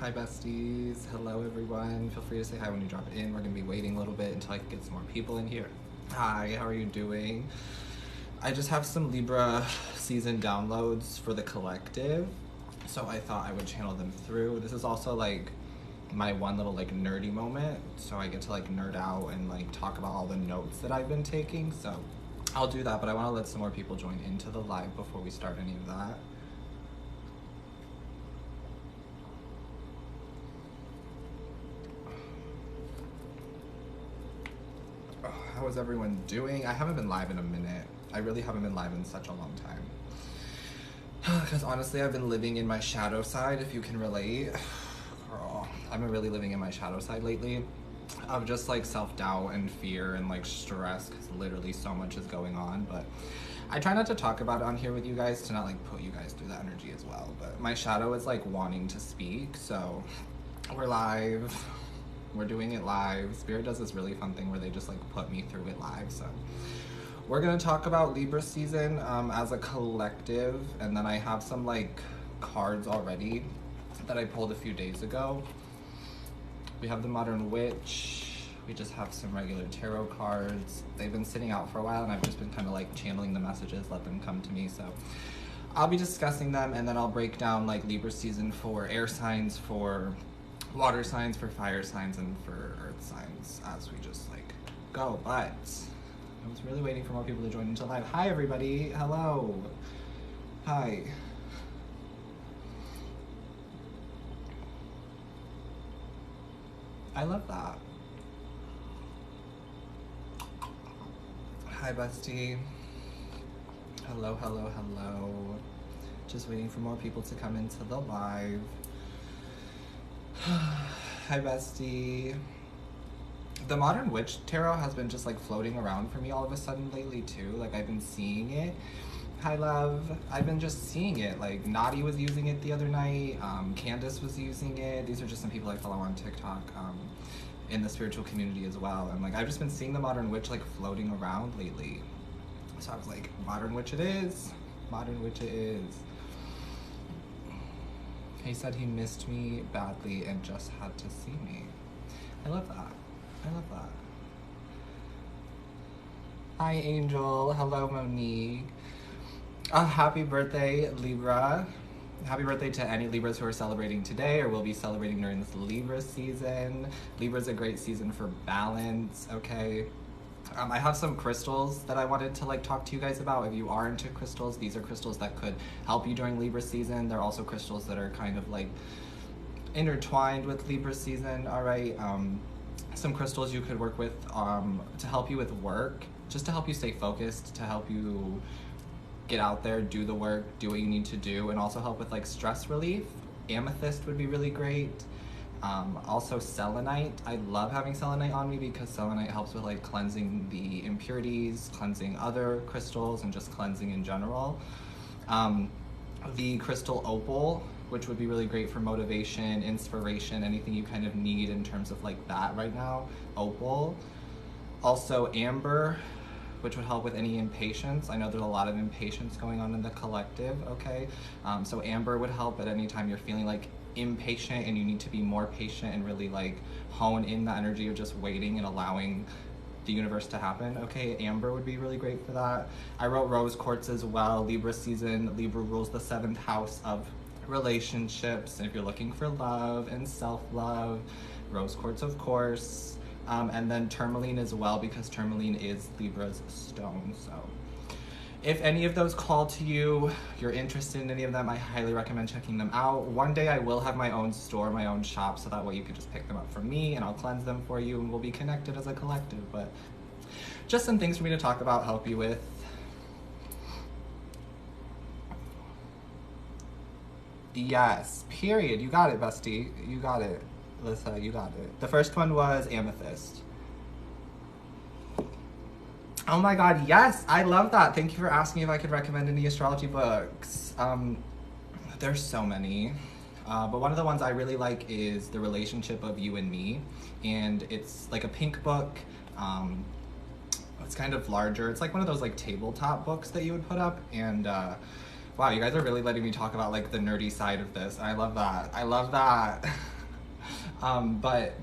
Hi besties, hello everyone. Feel free to say hi when you drop it in. We're gonna be waiting a little bit until I can get some more people in here. Hi, how are you doing? I just have some Libra season downloads for the collective, so I thought I would channel them through. This is also like my one little like nerdy moment, so I get to like nerd out and like talk about all the notes that I've been taking. So I'll do that, but I want to let some more people join into the live before we start any of that. How is everyone doing? I haven't been live in a minute. I really haven't been live in such a long time. Because honestly, I've been living in my shadow side, if you can relate. Girl, I've been really living in my shadow side lately. Of just like self-doubt and fear and like stress, because literally so much is going on. But I try not to talk about it on here with you guys to not like put you guys through that energy as well. But my shadow is like wanting to speak, so we're live. We're doing it live. Spirit does this really fun thing where they just like put me through it live. So we're gonna talk about Libra season as a collective, and then I have some like cards already that I pulled a few days ago. We have the Modern Witch. We just have some regular tarot cards. They've been sitting out for a while and I've just been kind of like channeling the messages, let them come to me. So I'll be discussing them, and then I'll break down like Libra season for air signs, for water signs, for fire signs, and for earth signs as we just like go. But I was really waiting for more people to join into live. Hi everybody, hello. Hi. I love that. Hi bestie. Hello, hello, hello. Just waiting for more people to come into the live. Hi bestie. The Modern Witch Tarot has been just like floating around for me all of a sudden lately too. Like I've been seeing it. Hi love. I've been just seeing it. Like Naughty was using it the other night. Candace was using it. These are just some people I follow on TikTok in the spiritual community as well. And like I've just been seeing the Modern Witch like floating around lately. So I was like, Modern Witch it is. Modern Witch it is. He said he missed me badly and just had to see me. I love that. I love that. Hi, Angel. Hello, Monique. Happy birthday, Libra. Happy birthday to any Libras who are celebrating today or will be celebrating during this Libra season. Libra's a great season for balance, okay? I have some crystals that I wanted to like talk to you guys about. If you are into crystals, these are crystals that could help you during Libra season. They're also crystals that are kind of like intertwined with Libra season, all right? Some crystals you could work with to help you with work, just to help you stay focused, to help you get out there, do the work, do what you need to do, and also help with like stress relief. Amethyst would be really great. Also selenite. I love having selenite on me because selenite helps with like cleansing the impurities, cleansing other crystals, and just cleansing in general. The crystal opal, which would be really great for motivation, inspiration, anything you kind of need in terms of like that right now. Opal. Also amber, which would help with any impatience. I know there's a lot of impatience going on in the collective, okay? So amber would help at any time you're feeling like impatient and you need to be more patient and really like hone in the energy of just waiting and allowing the universe to happen, okay? Amber would be really great for that. I wrote rose quartz as well. Libra season. Libra rules the 7th house of relationships. And if you're looking for love and self-love, rose quartz, of course. And then tourmaline as well, because tourmaline is Libra's stone. So if any of those call to you, you're interested in any of them, I highly recommend checking them out. One day I will have my own store, my own shop, so that way you can just pick them up from me and I'll cleanse them for you and we'll be connected as a collective. But just some things for me to talk about, help you with. Yes, period. You got it, bestie. You got it. Alyssa, you got it. The first one was amethyst. Oh my god, yes, I love that. Thank you for asking if I could recommend any astrology books. There's so many. But one of the ones I really like is The Relationship of You and Me. And it's like a pink book. It's kind of larger. It's like one of those like tabletop books that you would put up. And wow, you guys are really letting me talk about like the nerdy side of this. I love that. I love that. But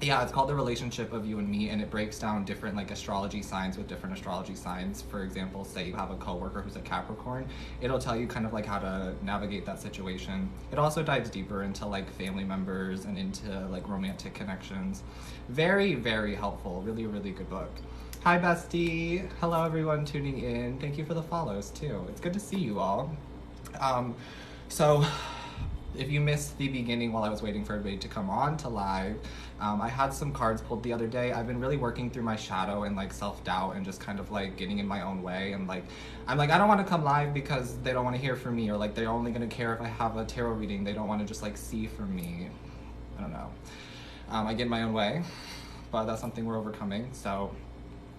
yeah, it's called The Relationship of You and Me, and it breaks down different like astrology signs with different astrology signs. For example, say you have a coworker who's a Capricorn, it'll tell you kind of like how to navigate that situation. It also dives deeper into like family members and into like romantic connections. Very, very helpful. Really, really good book. Hi, bestie. Hello, everyone tuning in. Thank you for the follows too. It's good to see you all. So if you missed the beginning while I was waiting for everybody to come on to live, I had some cards pulled the other day. I've been really working through my shadow and like self-doubt and just kind of like getting in my own way, and like I'm like, I don't want to come live because they don't want to hear from me, or like they're only going to care if I have a tarot reading. They don't want to just like see from me. I don't know. I get in my own way, but that's something we're overcoming. So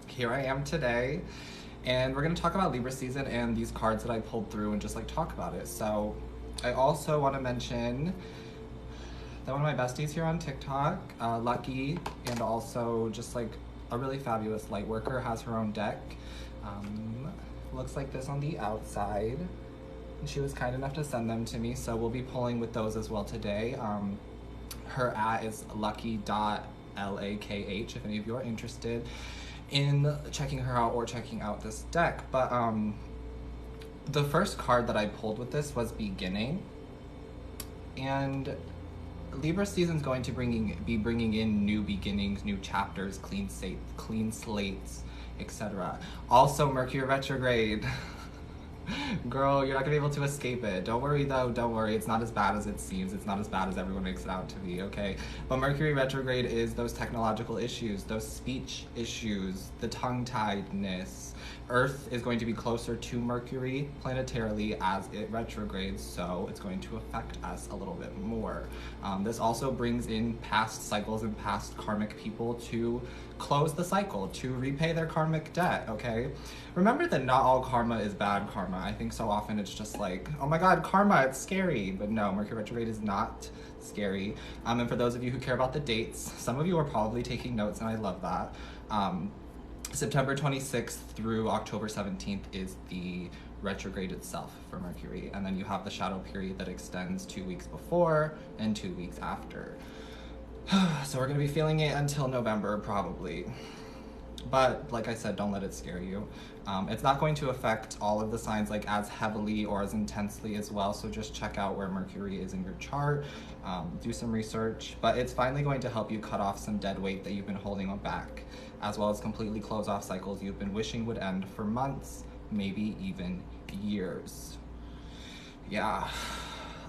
here I am today, and we're going to talk about Libra season and these cards that I pulled through and just like talk about it. So I also want to mention that one of my besties here on TikTok, Lucky, and also just like a really fabulous light worker, has her own deck. Looks like this on the outside. And she was kind enough to send them to me, so we'll be pulling with those as well today. Her @ is lucky.lakh if any of you are interested in checking her out or checking out this deck. But the first card that I pulled with this was Beginning, and Libra season is going to be bringing in new beginnings, new chapters, clean slates, etc. Also, Mercury Retrograde. Girl, you're not gonna be able to escape it. Don't worry though, don't worry. It's not as bad as it seems. It's not as bad as everyone makes it out to be, okay? But Mercury Retrograde is those technological issues, those speech issues, the tongue-tiedness. Earth is going to be closer to Mercury planetarily as it retrogrades, so it's going to affect us a little bit more. This also brings in past cycles and past karmic people to close the cycle, to repay their karmic debt, okay? Remember that not all karma is bad karma. I think so often it's just like, oh my god, karma, it's scary. But no, Mercury Retrograde is not scary. And for those of you who care about the dates, some of you are probably taking notes, and I love that. September 26th through October 17th is the retrograde itself for Mercury, and then you have the shadow period that extends 2 weeks before and 2 weeks after. So we're gonna be feeling it until November probably. But like I said, don't let it scare you. It's not going to affect all of the signs like as heavily or as intensely as well, so just check out where Mercury is in your chart, do some research, but it's finally going to help you cut off some dead weight that you've been holding back, as well as completely close off cycles you've been wishing would end for months, maybe even years. Yeah.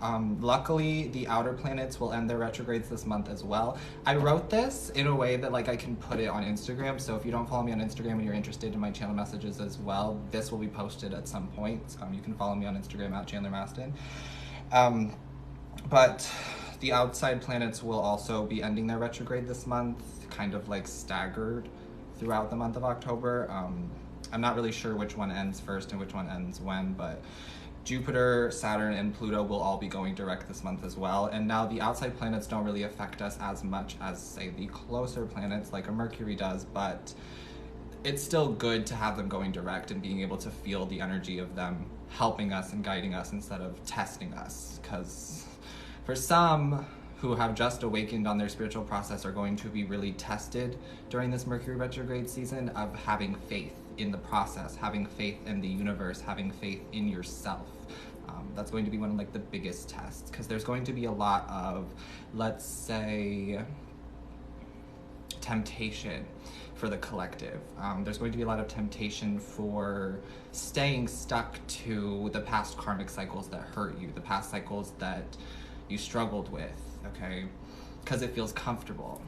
Luckily, the outer planets will end their retrogrades this month as well. I wrote this in a way that like I can put it on Instagram, so if you don't follow me on Instagram and you're interested in my channel messages as well, this will be posted at some point. You can follow me on Instagram at Chandler Maston. But the outside planets will also be ending their retrograde this month, kind of like staggered throughout the month of October. I'm not really sure which one ends first and which one ends when, but Jupiter, Saturn, and Pluto will all be going direct this month as well. And now the outside planets don't really affect us as much as, say, the closer planets like a Mercury does, but it's still good to have them going direct and being able to feel the energy of them helping us and guiding us instead of testing us. Because for some who have just awakened on their spiritual process are going to be really tested during this Mercury retrograde season of having faith in the process, having faith in the universe, having faith in yourself. That's going to be one of like the biggest tests, because there's going to be a lot of, let's say, temptation for the collective. There's going to be a lot of temptation for staying stuck to the past karmic cycles that hurt you, the past cycles that you struggled with, okay? Because it feels comfortable,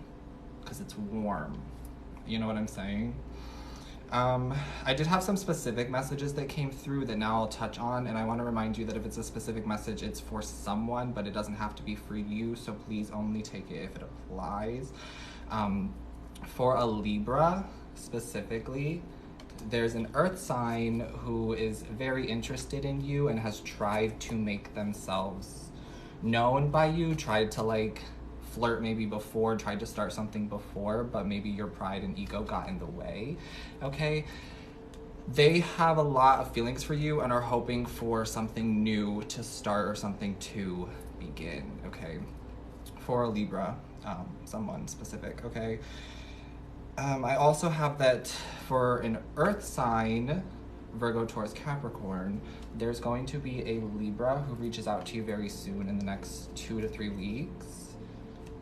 because it's warm. You know what I'm saying? I did have some specific messages that came through that now I'll touch on, and I want to remind you that if it's a specific message, it's for someone, but it doesn't have to be for you, so please only take it if it applies. For a Libra specifically, there's an earth sign who is very interested in you and has tried to make themselves known by you, tried to like flirt maybe before, tried to start something before, but maybe your pride and ego got in the way, okay? They have a lot of feelings for you and are hoping for something new to start or something to begin, okay? for a Libra, someone specific, okay? I also have that for an earth sign, Virgo, Taurus, Capricorn, there's going to be a Libra who reaches out to you very soon in the next 2 to 3 weeks,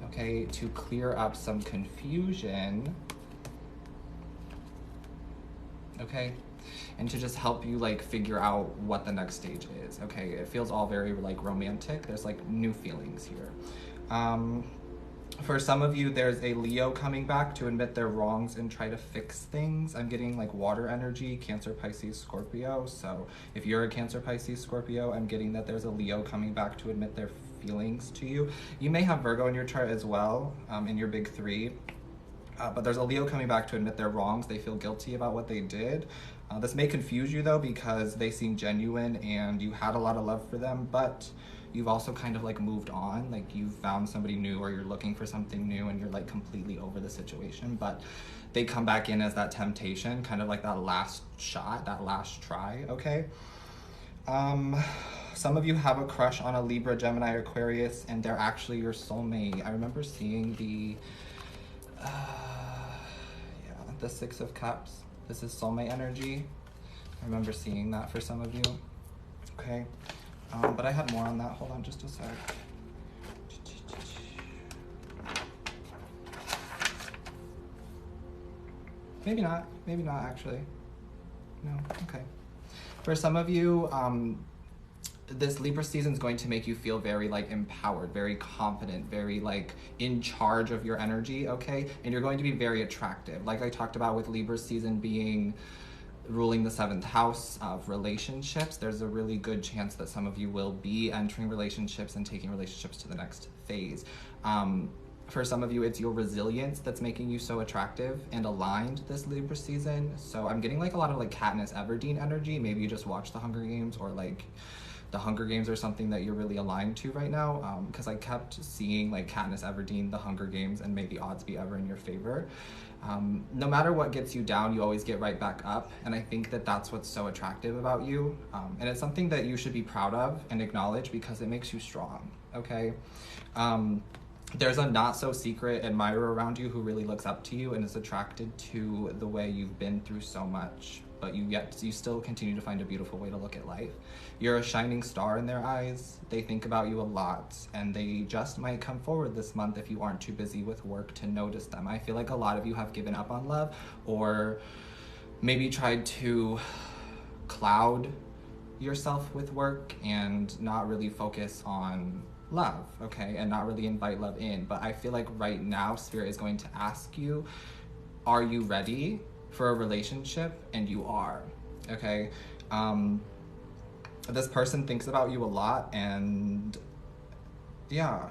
okay, to clear up some confusion, okay, and to just help you like figure out what the next stage is, okay? It feels all very like romantic. There's like new feelings here. For some of you, there's a Leo coming back to admit their wrongs and try to fix things. I'm getting like water energy, Cancer, Pisces, Scorpio. So if you're a Cancer, Pisces, Scorpio, I'm getting that there's a Leo coming back to admit their feelings to you. You may have Virgo in your chart as well, in your big three. But there's a Leo coming back to admit their wrongs. They feel guilty about what they did. This may confuse you though, because they seem genuine and you had a lot of love for them, but you've also kind of like moved on, like you've found somebody new or you're looking for something new and you're like completely over the situation, but they come back in as that temptation, kind of like that last shot, that last try, okay? Some of you have a crush on a Libra, Gemini, or Aquarius, and they're actually your soulmate. I remember seeing the 6 of Cups. This is soulmate energy. I remember seeing that for some of you, okay? But I had more on that. Hold on just a sec. Maybe not actually. No, okay. For some of you, this Libra season is going to make you feel very like empowered, very confident, very like in charge of your energy, okay? And you're going to be very attractive. Like I talked about with Libra season being ruling the 7th house of relationships, there's a really good chance that some of you will be entering relationships and taking relationships to the next phase. For some of you, it's your resilience that's making you so attractive and aligned this Libra season. So I'm getting like a lot of like Katniss Everdeen energy. Maybe you just watch the Hunger Games, or like the Hunger Games or something that you're really aligned to right now, because I kept seeing like Katniss Everdeen, the Hunger Games, and may the odds be ever in your favor. No matter what gets you down, you always get right back up, and I think that that's what's so attractive about you, and it's something that you should be proud of and acknowledge because it makes you strong, okay? There's a not so secret admirer around you who really looks up to you and is attracted to the way you've been through so much, but you still continue to find a beautiful way to look at life. You're a shining star in their eyes. They think about you a lot, and they just might come forward this month if you aren't too busy with work to notice them. I feel like a lot of you have given up on love, or maybe tried to cloud yourself with work and not really focus on love, okay, and not really invite love in. But I feel like right now Spirit is going to ask you, are you ready for a relationship? And you are, okay? This person thinks about you a lot, and yeah,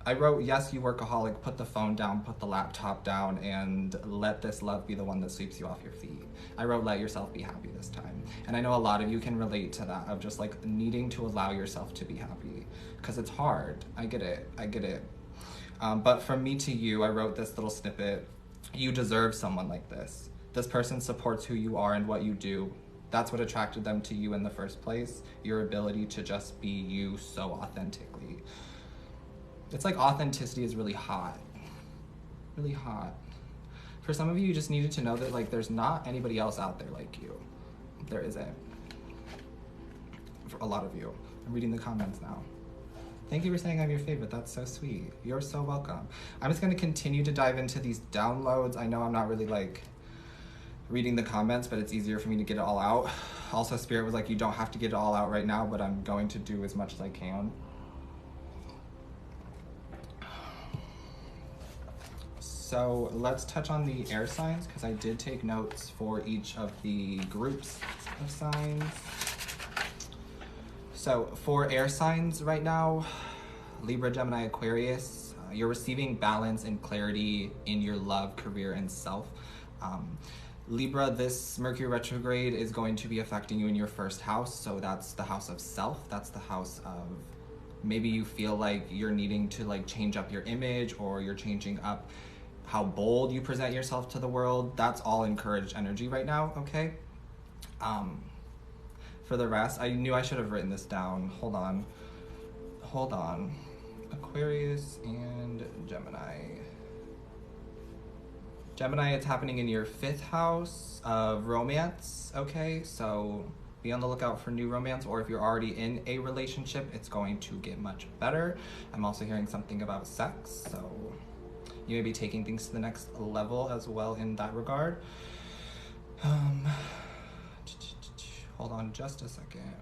I wrote, yes, you workaholic, put the phone down, put the laptop down, and let this love be the one that sweeps you off your feet. I wrote, let yourself be happy this time. And I know a lot of you can relate to that, of just like needing to allow yourself to be happy, because it's hard. I get it. But from me to you, I wrote this little snippet. You deserve someone like this. This person supports who you are and what you do. That's what attracted them to you in the first place. Your ability to just be you so authentically. It's like authenticity is really hot. Really hot. For some of you, you just needed to know that like there's not anybody else out there like you. There isn't. For a lot of you. I'm reading the comments now. Thank you for saying I'm your favorite. That's so sweet. You're so welcome. I'm just going to continue to dive into these downloads. I know I'm not really like reading the comments, but it's easier for me to get it all out. Also, Spirit was like, you don't have to get it all out right now, but I'm going to do as much as I can. So let's touch on the air signs, because I did take notes for each of the groups of signs. So for air signs right now, Libra, Gemini, Aquarius, you're receiving balance and clarity in your love, career, and self. Libra, this Mercury retrograde is going to be affecting you in your first house. So that's the house of self. That's the house of maybe you feel like you're needing to like change up your image, or you're changing up how bold you present yourself to the world. That's all encouraged energy right now, okay? For the rest, I knew I should have written this down. Hold on. Aquarius and Gemini. Gemini, it's happening in your 5th house of romance, okay? So be on the lookout for new romance, or if you're already in a relationship, it's going to get much better. I'm also hearing something about sex, so you may be taking things to the next level as well in that regard. Hold on just a second.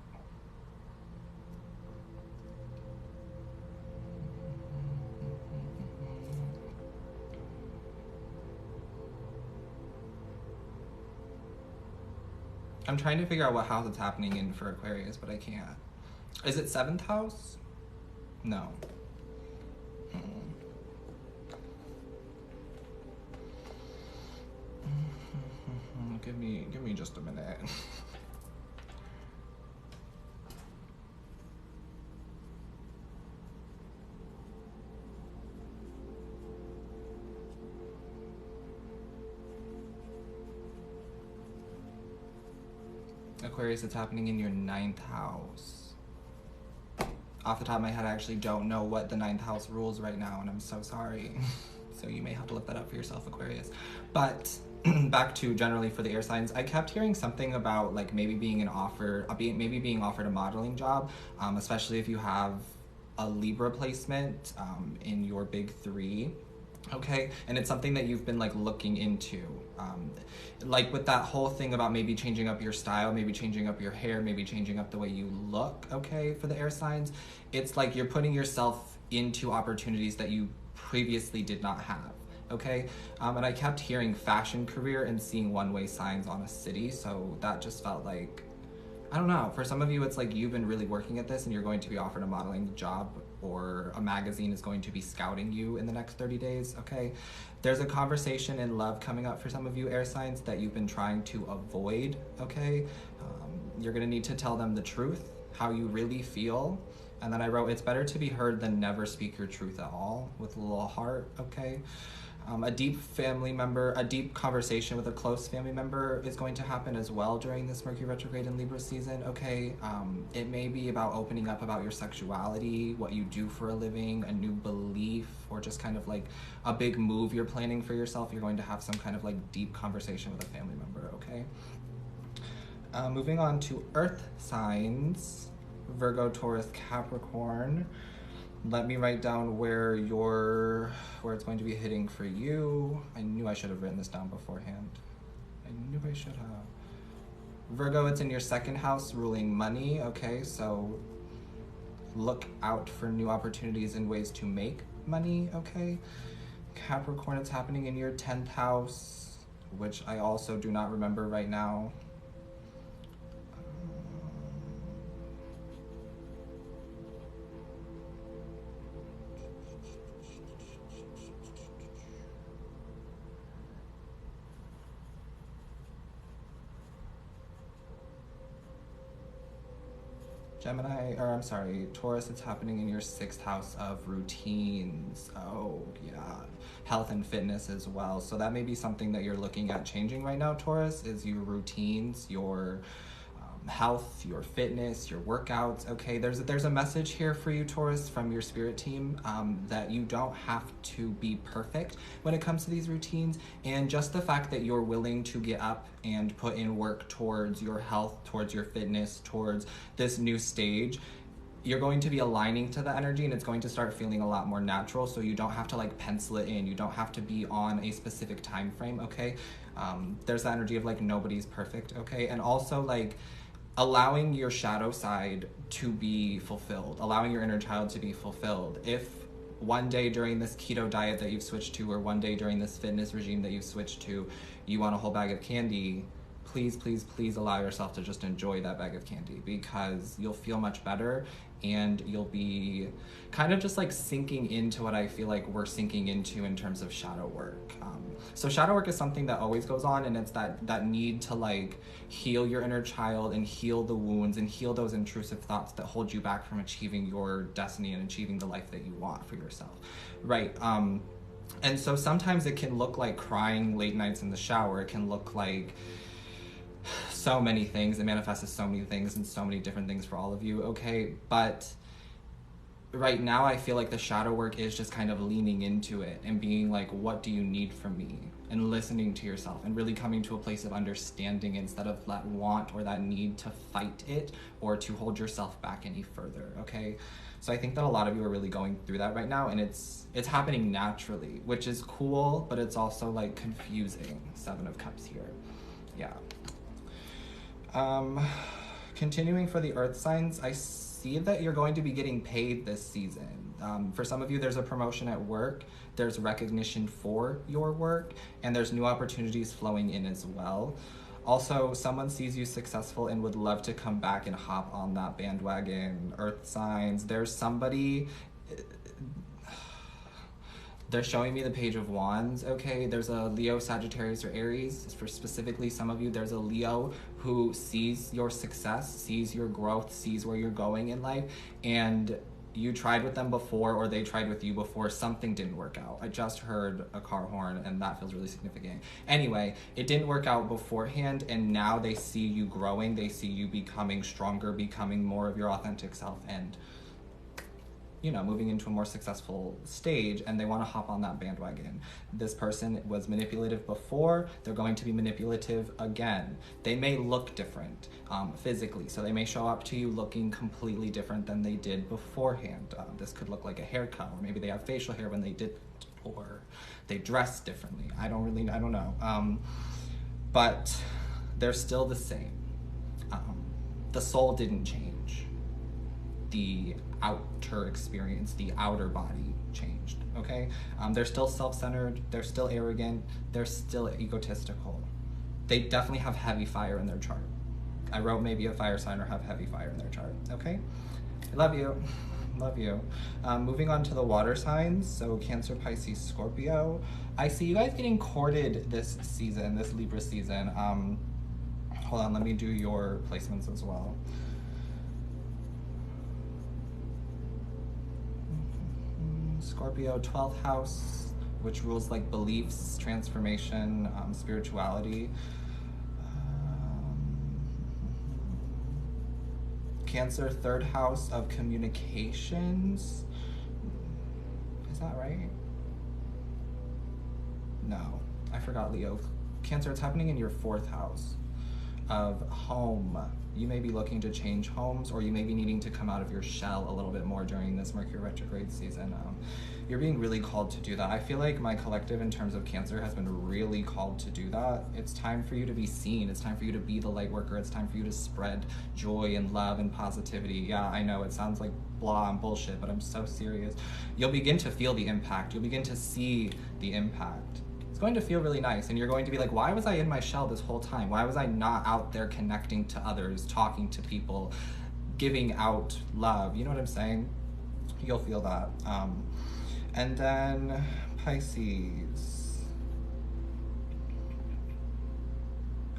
I'm trying to figure out what house it's happening in for Aquarius, but I can't. Is it 7th house? No. Give me just a minute. Aquarius, it's happening in your 9th house. Off the top of my head, I actually don't know what the 9th house rules right now, and I'm so sorry. So you may have to look that up for yourself, Aquarius. But back to generally for the air signs, I kept hearing something about like maybe being offered a modeling job, especially if you have a Libra placement in your big 3. Okay, and it's something that you've been like looking into, like with that whole thing about maybe changing up your style, maybe changing up your hair, maybe changing up the way you look. Okay, for the air signs, it's like you're putting yourself into opportunities that you previously did not have. Okay, and I kept hearing fashion career and seeing one-way signs on a city, so that just felt like, I don't know, for some of you it's like you've been really working at this and you're going to be offered a modeling job, or a magazine is going to be scouting you in the next 30 days, okay? There's a conversation in love coming up for some of you air signs that you've been trying to avoid, okay? You're gonna need to tell them the truth, how you really feel. And then I wrote, it's better to be heard than never speak your truth at all, with a little heart, okay? A deep conversation with a close family member is going to happen as well during this Mercury Retrograde and Libra season, okay? It may be about opening up about your sexuality, what you do for a living, a new belief, or just kind of like a big move you're planning for yourself. You're going to have some kind of like deep conversation with a family member, okay? Moving on to earth signs, Virgo, Taurus, Capricorn. Let me write down where it's going to be hitting for you. I knew I should have written this down beforehand. I knew I should have. Virgo, it's in your 2nd house, ruling money, okay? So look out for new opportunities and ways to make money, okay? Capricorn, it's happening in your 10th house, which I also do not remember right now. Taurus, it's happening in your 6th house of routines. Oh, yeah. Health and fitness as well. So that may be something that you're looking at changing right now, Taurus, is your routines, your health, your fitness, your workouts, okay? There's a message here for you, Taurus, from your spirit team, that you don't have to be perfect when it comes to these routines, and just the fact that you're willing to get up and put in work towards your health, towards your fitness, towards this new stage, you're going to be aligning to the energy, and it's going to start feeling a lot more natural, so you don't have to like pencil it in, you don't have to be on a specific time frame, okay? There's the energy of like nobody's perfect, okay? And also like allowing your shadow side to be fulfilled, allowing your inner child to be fulfilled. If one day during this keto diet that you've switched to, or one day during this fitness regime that you've switched to, you want a whole bag of candy, please, please, please allow yourself to just enjoy that bag of candy, because you'll feel much better and you'll be kind of just like sinking into what I feel like we're sinking into in terms of shadow work. So shadow work is something that always goes on, and it's that need to like heal your inner child and heal the wounds and heal those intrusive thoughts that hold you back from achieving your destiny and achieving the life that you want for yourself, right? And so sometimes it can look like crying late nights in the shower. It can look like so many things. It manifests as so many things and so many different things for all of you, okay? But right now I feel like the shadow work is just kind of leaning into it and being like, what do you need from me? And listening to yourself and really coming to a place of understanding instead of that want or that need to fight it or to hold yourself back any further, okay? So I think that a lot of you are really going through that right now, and it's happening naturally, which is cool, but it's also like confusing. 7 of Cups here. Yeah. Continuing for the earth signs, I see that you're going to be getting paid this season. For some of you, there's a promotion at work, there's recognition for your work, and there's new opportunities flowing in as well. Also, someone sees you successful and would love to come back and hop on that bandwagon. Earth signs, there's somebody, they're showing me the Page of Wands, okay? There's a Leo, Sagittarius, or Aries. For specifically some of you, there's a Leo who sees your success, sees your growth, sees where you're going in life, and you tried with them before or they tried with you before, something didn't work out. I just heard a car horn and that feels really significant. Anyway, it didn't work out beforehand, and now they see you growing, they see you becoming stronger, becoming more of your authentic self, and you know, moving into a more successful stage, and they want to hop on that bandwagon. This person was manipulative before, they're going to be manipulative again. They may look different physically, so they may show up to you looking completely different than they did beforehand. This could look like a haircut, or maybe they have facial hair when they did, or they dress differently. I don't know. But they're still the same. The soul didn't change. The outer experience, the outer body changed, okay? They're still self-centered, they're still arrogant, they're still egotistical. They definitely have heavy fire in their chart. I wrote maybe a fire sign or have heavy fire in their chart, okay? I love you, love you. Moving on to the water signs, so Cancer, Pisces, Scorpio. I see you guys getting courted this season, this Libra season. Hold on, let me do your placements as well. Scorpio, 12th house, which rules like beliefs, transformation, spirituality. Cancer, 3rd house of communications. Is that right? No, I forgot Leo. Cancer, it's happening in your 4th house of home. You may be looking to change homes, or you may be needing to come out of your shell a little bit more during this Mercury retrograde season. You're being really called to do that. I feel like my collective in terms of Cancer has been really called to do that. It's time for you to be seen. It's time for you to be the light worker. It's time for you to spread joy and love and positivity. Yeah, I know it sounds like blah and bullshit, but I'm so serious. You'll begin to feel the impact. You'll begin to see the impact. It's going to feel really nice, and you're going to be like, why was I in my shell this whole time? Why was I not out there connecting to others, talking to people, giving out love? You know what I'm saying? You'll feel that. And then Pisces.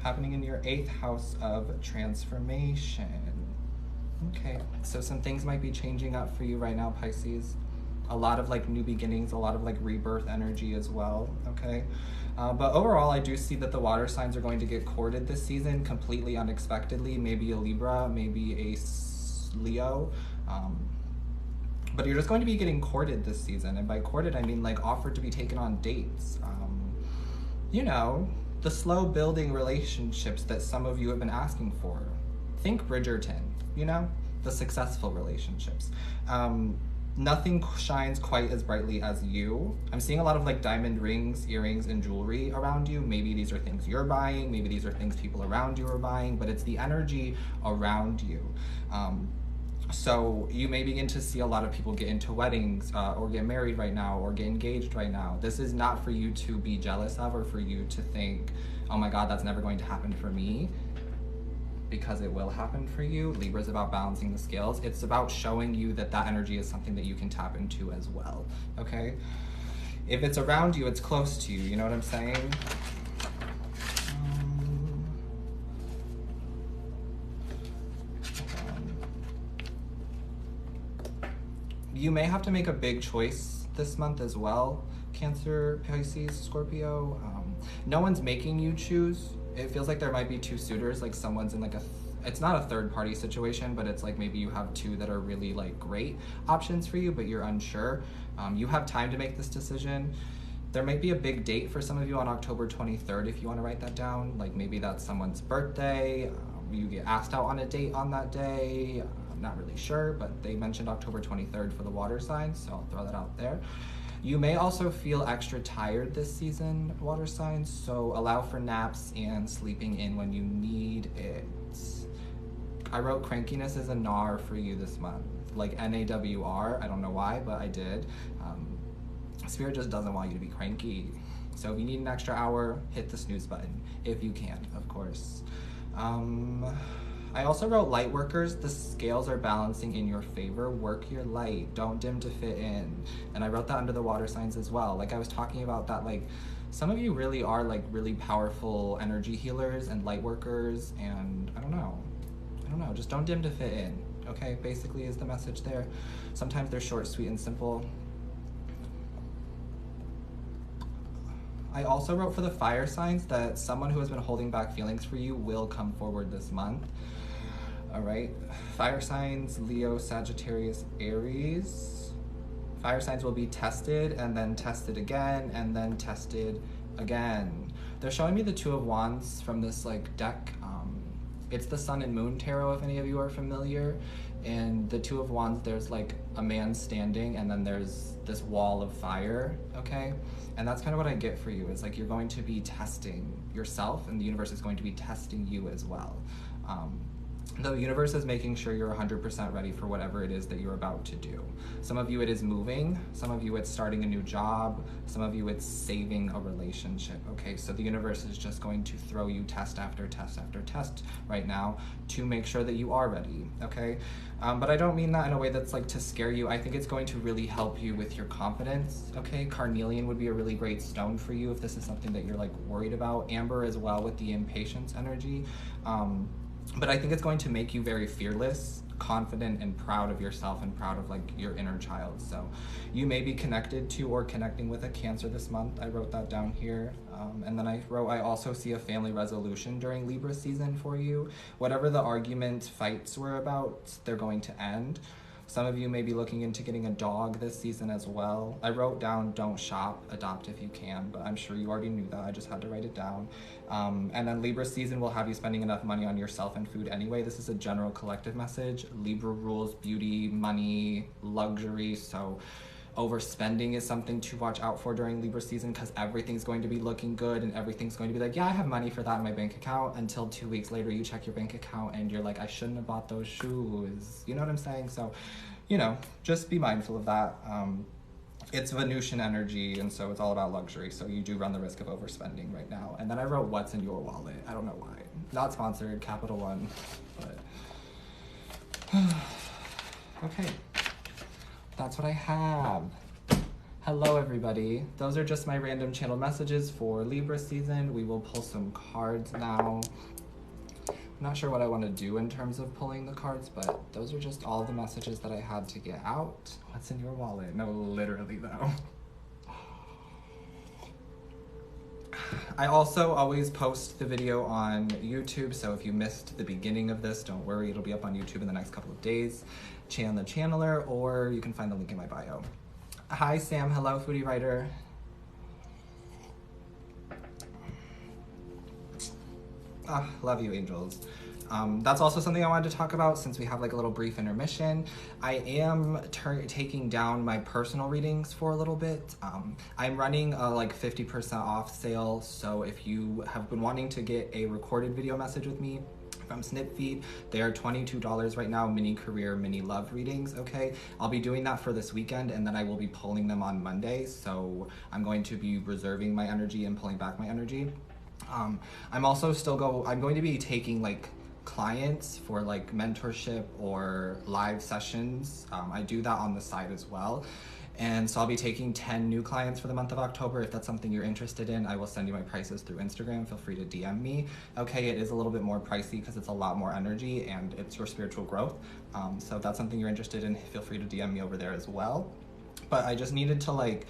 Happening in your 8th house of transformation. Okay, so some things might be changing up for you right now, Pisces. A lot of like new beginnings, a lot of like rebirth energy as well, okay? But overall, I do see that the water signs are going to get courted this season completely unexpectedly. Maybe a Libra, maybe a Leo. But you're just going to be getting courted this season. And by courted, I mean like offered to be taken on dates. You know, the slow building relationships that some of you have been asking for. Think Bridgerton, you know? The successful relationships. Nothing shines quite as brightly as you. I'm seeing a lot of like diamond rings, earrings, and jewelry around you. Maybe these are things you're buying, maybe these are things people around you are buying, but it's the energy around you. So you may begin to see a lot of people get into weddings or get married right now or get engaged right now. This is not for you to be jealous of or for you to think, oh my God, that's never going to happen for me. Because it will happen for you. Libra is about balancing the scales. It's about showing you that that energy is something that you can tap into as well, okay? If it's around you, it's close to you, you know what I'm saying? You may have to make a big choice this month as well, Cancer, Pisces, Scorpio. No one's making you choose. It feels like there might be 2 suitors, like someone's in like it's not a third party situation, but it's like maybe you have two that are really like great options for you, but you're unsure. You have time to make this decision. There might be a big date for some of you on October 23rd if you want to write that down. Like maybe that's someone's birthday. You get asked out on a date on that day. I'm not really sure, but they mentioned October 23rd for the water signs, so I'll throw that out there. You may also feel extra tired this season, water signs, so allow for naps and sleeping in when you need it. I wrote crankiness is a NAR for you this month, like NAWR. I don't know why, but I did. Spirit just doesn't want you to be cranky. So if you need an extra hour, hit the snooze button, if you can, of course. I also wrote light workers, the scales are balancing in your favor. Work your light, don't dim to fit in. And I wrote that under the water signs as well. Like I was talking about that, like some of you really are like really powerful energy healers and light workers, and I don't know, just don't dim to fit in, okay? Basically is the message there. Sometimes they're short, sweet, and simple. I also wrote for the fire signs that someone who has been holding back feelings for you will come forward this month. All right, fire signs, Leo, Sagittarius, Aries. Fire signs will be tested and then tested again and then tested again. They're showing me the Two of Wands from this like deck. It's the Sun and Moon Tarot, if any of you are familiar. And the Two of Wands, there's like a man standing and then there's this wall of fire, okay? And that's kind of what I get for you, is like you're going to be testing yourself and the universe is going to be testing you as well. The universe is making sure you're 100% ready for whatever it is that you're about to do. Some of you it is moving, some of you it's starting a new job, some of you it's saving a relationship, okay? So the universe is just going to throw you test after test after test right now to make sure that you are ready, okay? But I don't mean that in a way that's like to scare you. I think it's going to really help you with your confidence, okay? Carnelian would be a really great stone for you if this is something that you're like worried about. Amber as well with the impatience energy. But I think it's going to make you very fearless, confident, and proud of yourself and proud of like your inner child. So you may be connected to or connecting with a Cancer this month. I wrote that down here. And then I wrote, I also see a family resolution during Libra season for you. Whatever the argument, fights were about, they're going to end. Some of you may be looking into getting a dog this season as well. I wrote down, don't shop, adopt if you can, but I'm sure you already knew that. I just had to write it down. And then Libra season will have you spending enough money on yourself and food anyway. This is a general collective message. Libra rules beauty, money, luxury, so overspending is something to watch out for during Libra season, because everything's going to be looking good and everything's going to be like, yeah, I have money for that in my bank account, until 2 weeks later you check your bank account and you're like, I shouldn't have bought those shoes. You know what I'm saying? So, you know, just be mindful of that. It's Venusian energy, and so it's all about luxury, so you do run the risk of overspending right now. And then I wrote, what's in your wallet? I don't know why. Not sponsored, Capital One, but okay. That's what I have. Hello, everybody. Those are just my random channel messages for Libra season. We will pull some cards now. I'm not sure what I want to do in terms of pulling the cards, but those are just all the messages that I had to get out. What's in your wallet? No, literally, though. I also always post the video on YouTube, so if you missed the beginning of this, don't worry, it'll be up on YouTube in the next couple of days. Chan the Channeler, or you can find the link in my bio. Hi, Sam. Hello, foodie writer. Love you, angels. That's also something I wanted to talk about since we have like a little brief intermission. I am taking down my personal readings for a little bit. I'm running a like 50% off sale, so if you have been wanting to get a recorded video message with me from Snipfeed, they are $22 right now, mini career, mini love readings, okay? I'll be doing that for this weekend, and then I will be pulling them on Monday, so I'm going to be reserving my energy and pulling back my energy. I'm also I'm going to be taking like clients for like mentorship or live sessions. I do that on the side as well. And so I'll be taking 10 new clients for the month of October. If that's something you're interested in, I will send you my prices through Instagram. Feel free to DM me. Okay, it is a little bit more pricey because it's a lot more energy and it's your spiritual growth. So if that's something you're interested in, feel free to DM me over there as well. But I just needed to like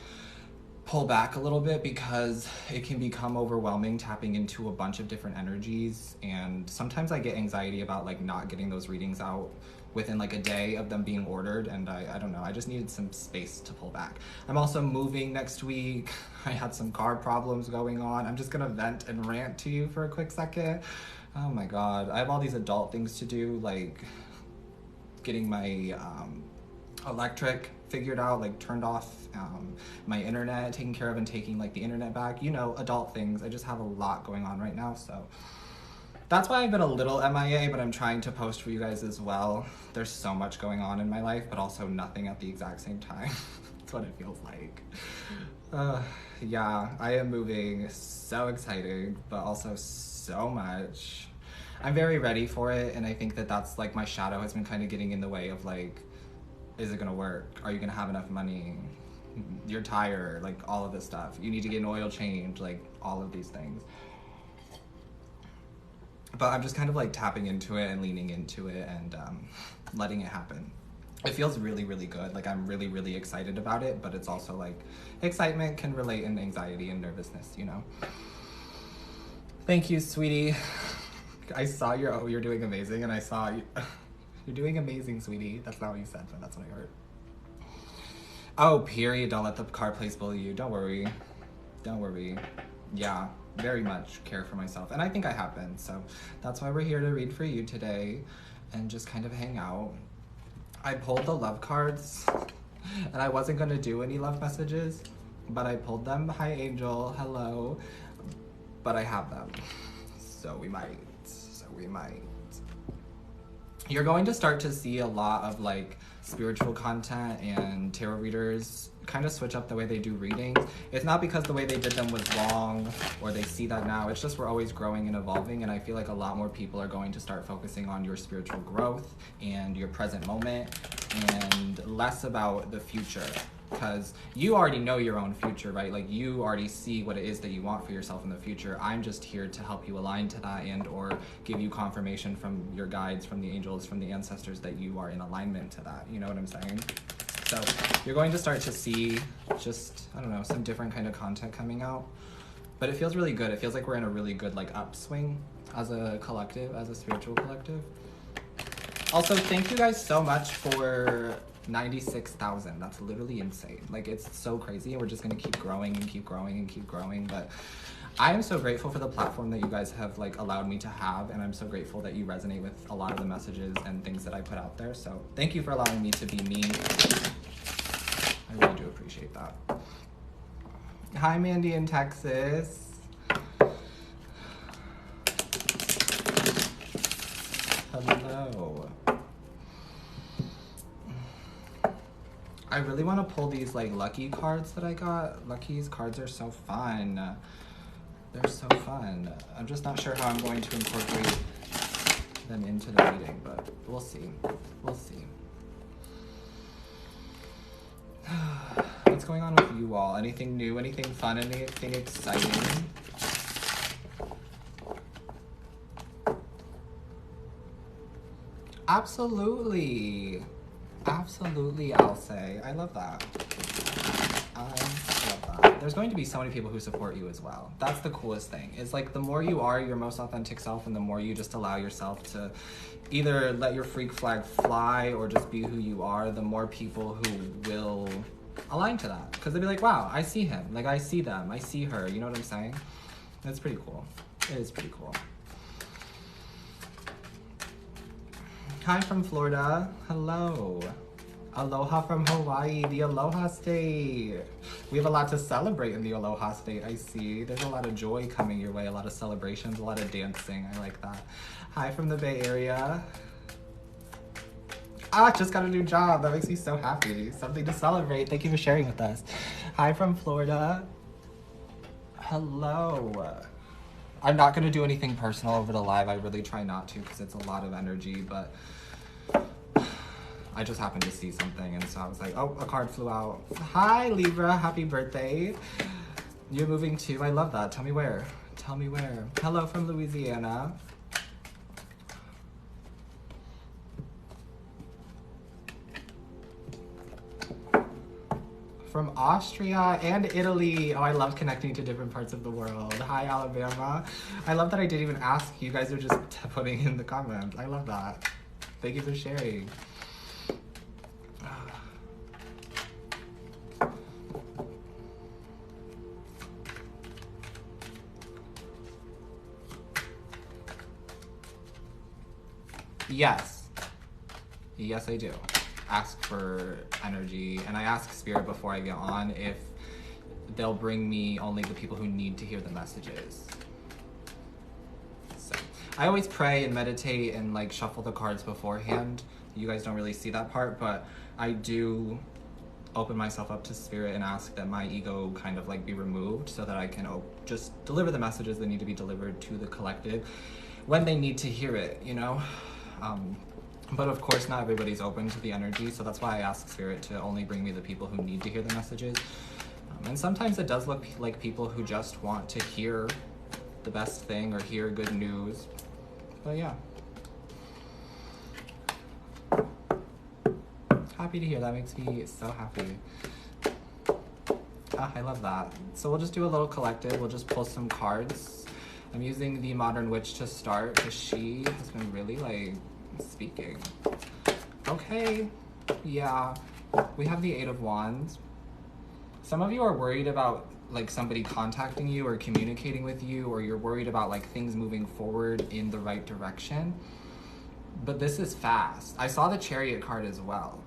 pull back a little bit because it can become overwhelming tapping into a bunch of different energies, and sometimes I get anxiety about like not getting those readings out within like a day of them being ordered, and I don't know, I just needed some space to pull back. I'm also moving next week. I had some car problems going on. I'm just gonna vent and rant to you for a quick second. Oh my god, I have all these adult things to do, like getting my electric figured out, like turned off, my internet taken care of, and taking like the internet back, you know, adult things. I just have a lot going on right now, so that's why I've been a little MIA, but I'm trying to post for you guys as well. There's so much going on in my life, but also nothing at the exact same time. That's what it feels like. Yeah, I am moving. So excited, but also so much. I'm very ready for it, and I think that that's like my shadow has been kind of getting in the way of like, is it gonna work? Are you gonna have enough money? You're tired, like all of this stuff. You need to get an oil change, like all of these things. But I'm just kind of like tapping into it and leaning into it and letting it happen. It feels really, really good. Like I'm really, really excited about it, but it's also like excitement can relate in anxiety and nervousness, you know? Thank you, sweetie. I saw you're doing amazing, and I saw you. You're doing amazing, sweetie. That's not what you said, but that's what I heard. Oh, period. Don't let the car place bully you. Don't worry. Don't worry. Yeah, very much care for myself. And I think I have been. So that's why we're here to read for you today and just kind of hang out. I pulled the love cards, and I wasn't going to do any love messages, but I pulled them. Hi, Angel. Hello. But I have them. So we might. You're going to start to see a lot of like spiritual content, and tarot readers kind of switch up the way they do readings. It's not because the way they did them was wrong or they see that now. It's just we're always growing and evolving, and I feel like a lot more people are going to start focusing on your spiritual growth and your present moment and less about the future, because you already know your own future, right? Like you already see what it is that you want for yourself in the future. I'm just here to help you align to that and or give you confirmation from your guides, from the angels, from the ancestors that you are in alignment to that. You know what I'm saying? So you're going to start to see just, I don't know, some different kind of content coming out. But it feels really good. It feels like we're in a really good like upswing as a collective, as a spiritual collective. Also, thank you guys so much for 96,000. That's literally insane. Like, it's so crazy, and we're just gonna keep growing and keep growing and keep growing. But I am so grateful for the platform that you guys have like allowed me to have, and I'm so grateful that you resonate with a lot of the messages and things that I put out there. So thank you for allowing me to be me. I really do appreciate that. Hi, Mandy in Texas. Hello. I really want to pull these like lucky cards that I got. Lucky's cards are so fun. They're so fun. I'm just not sure how I'm going to incorporate them into the reading, but we'll see. We'll see. What's going on with you all? Anything new? Anything fun? Anything exciting? Absolutely. Absolutely, I'll say. I love that. I love that. There's going to be so many people who support you as well. That's the coolest thing. It's like the more you are your most authentic self, and the more you just allow yourself to either let your freak flag fly or just be who you are, the more people who will align to that. Because they'll be like, wow, I see him. Like, I see them. I see her. You know what I'm saying? That's pretty cool. It is pretty cool. Hi from Florida. Hello. Aloha from Hawaii, the Aloha State. We have a lot to celebrate in the Aloha State, I see. There's a lot of joy coming your way, a lot of celebrations, a lot of dancing. I like that. Hi from the Bay Area. Just got a new job. That makes me so happy. Something to celebrate. Thank you for sharing with us. Hi from Florida. Hello. I'm not going to do anything personal over the live. I really try not to because it's a lot of energy, but I just happened to see something, and so I was like, oh, a card flew out. Hi, Libra. Happy birthday. You're moving too. I love that. Tell me where. Tell me where. Hello from Louisiana. From Austria and Italy. Oh, I love connecting to different parts of the world. Hi, Alabama. I love that I didn't even ask. You guys are just putting in the comments. I love that. Thank you for sharing. Yes. Yes, I do. Ask for energy, and I ask Spirit before I get on if they'll bring me only the people who need to hear the messages. So I always pray and meditate and like shuffle the cards beforehand. You guys don't really see that part, but I do open myself up to Spirit and ask that my ego kind of like be removed so that I can just deliver the messages that need to be delivered to the collective when they need to hear it, you know? But of course, not everybody's open to the energy, so that's why I ask Spirit to only bring me the people who need to hear the messages. And sometimes it does look like people who just want to hear the best thing or hear good news. But yeah. Happy to hear. That makes me so happy. I love that. So we'll just do a little collective. We'll just pull some cards. I'm using the Modern Witch to start because she has been really like speaking. Okay, yeah, we have the Eight of Wands. Some of you are worried about like somebody contacting you or communicating with you, or you're worried about like things moving forward in the right direction. But this is fast. I saw the Chariot card as well.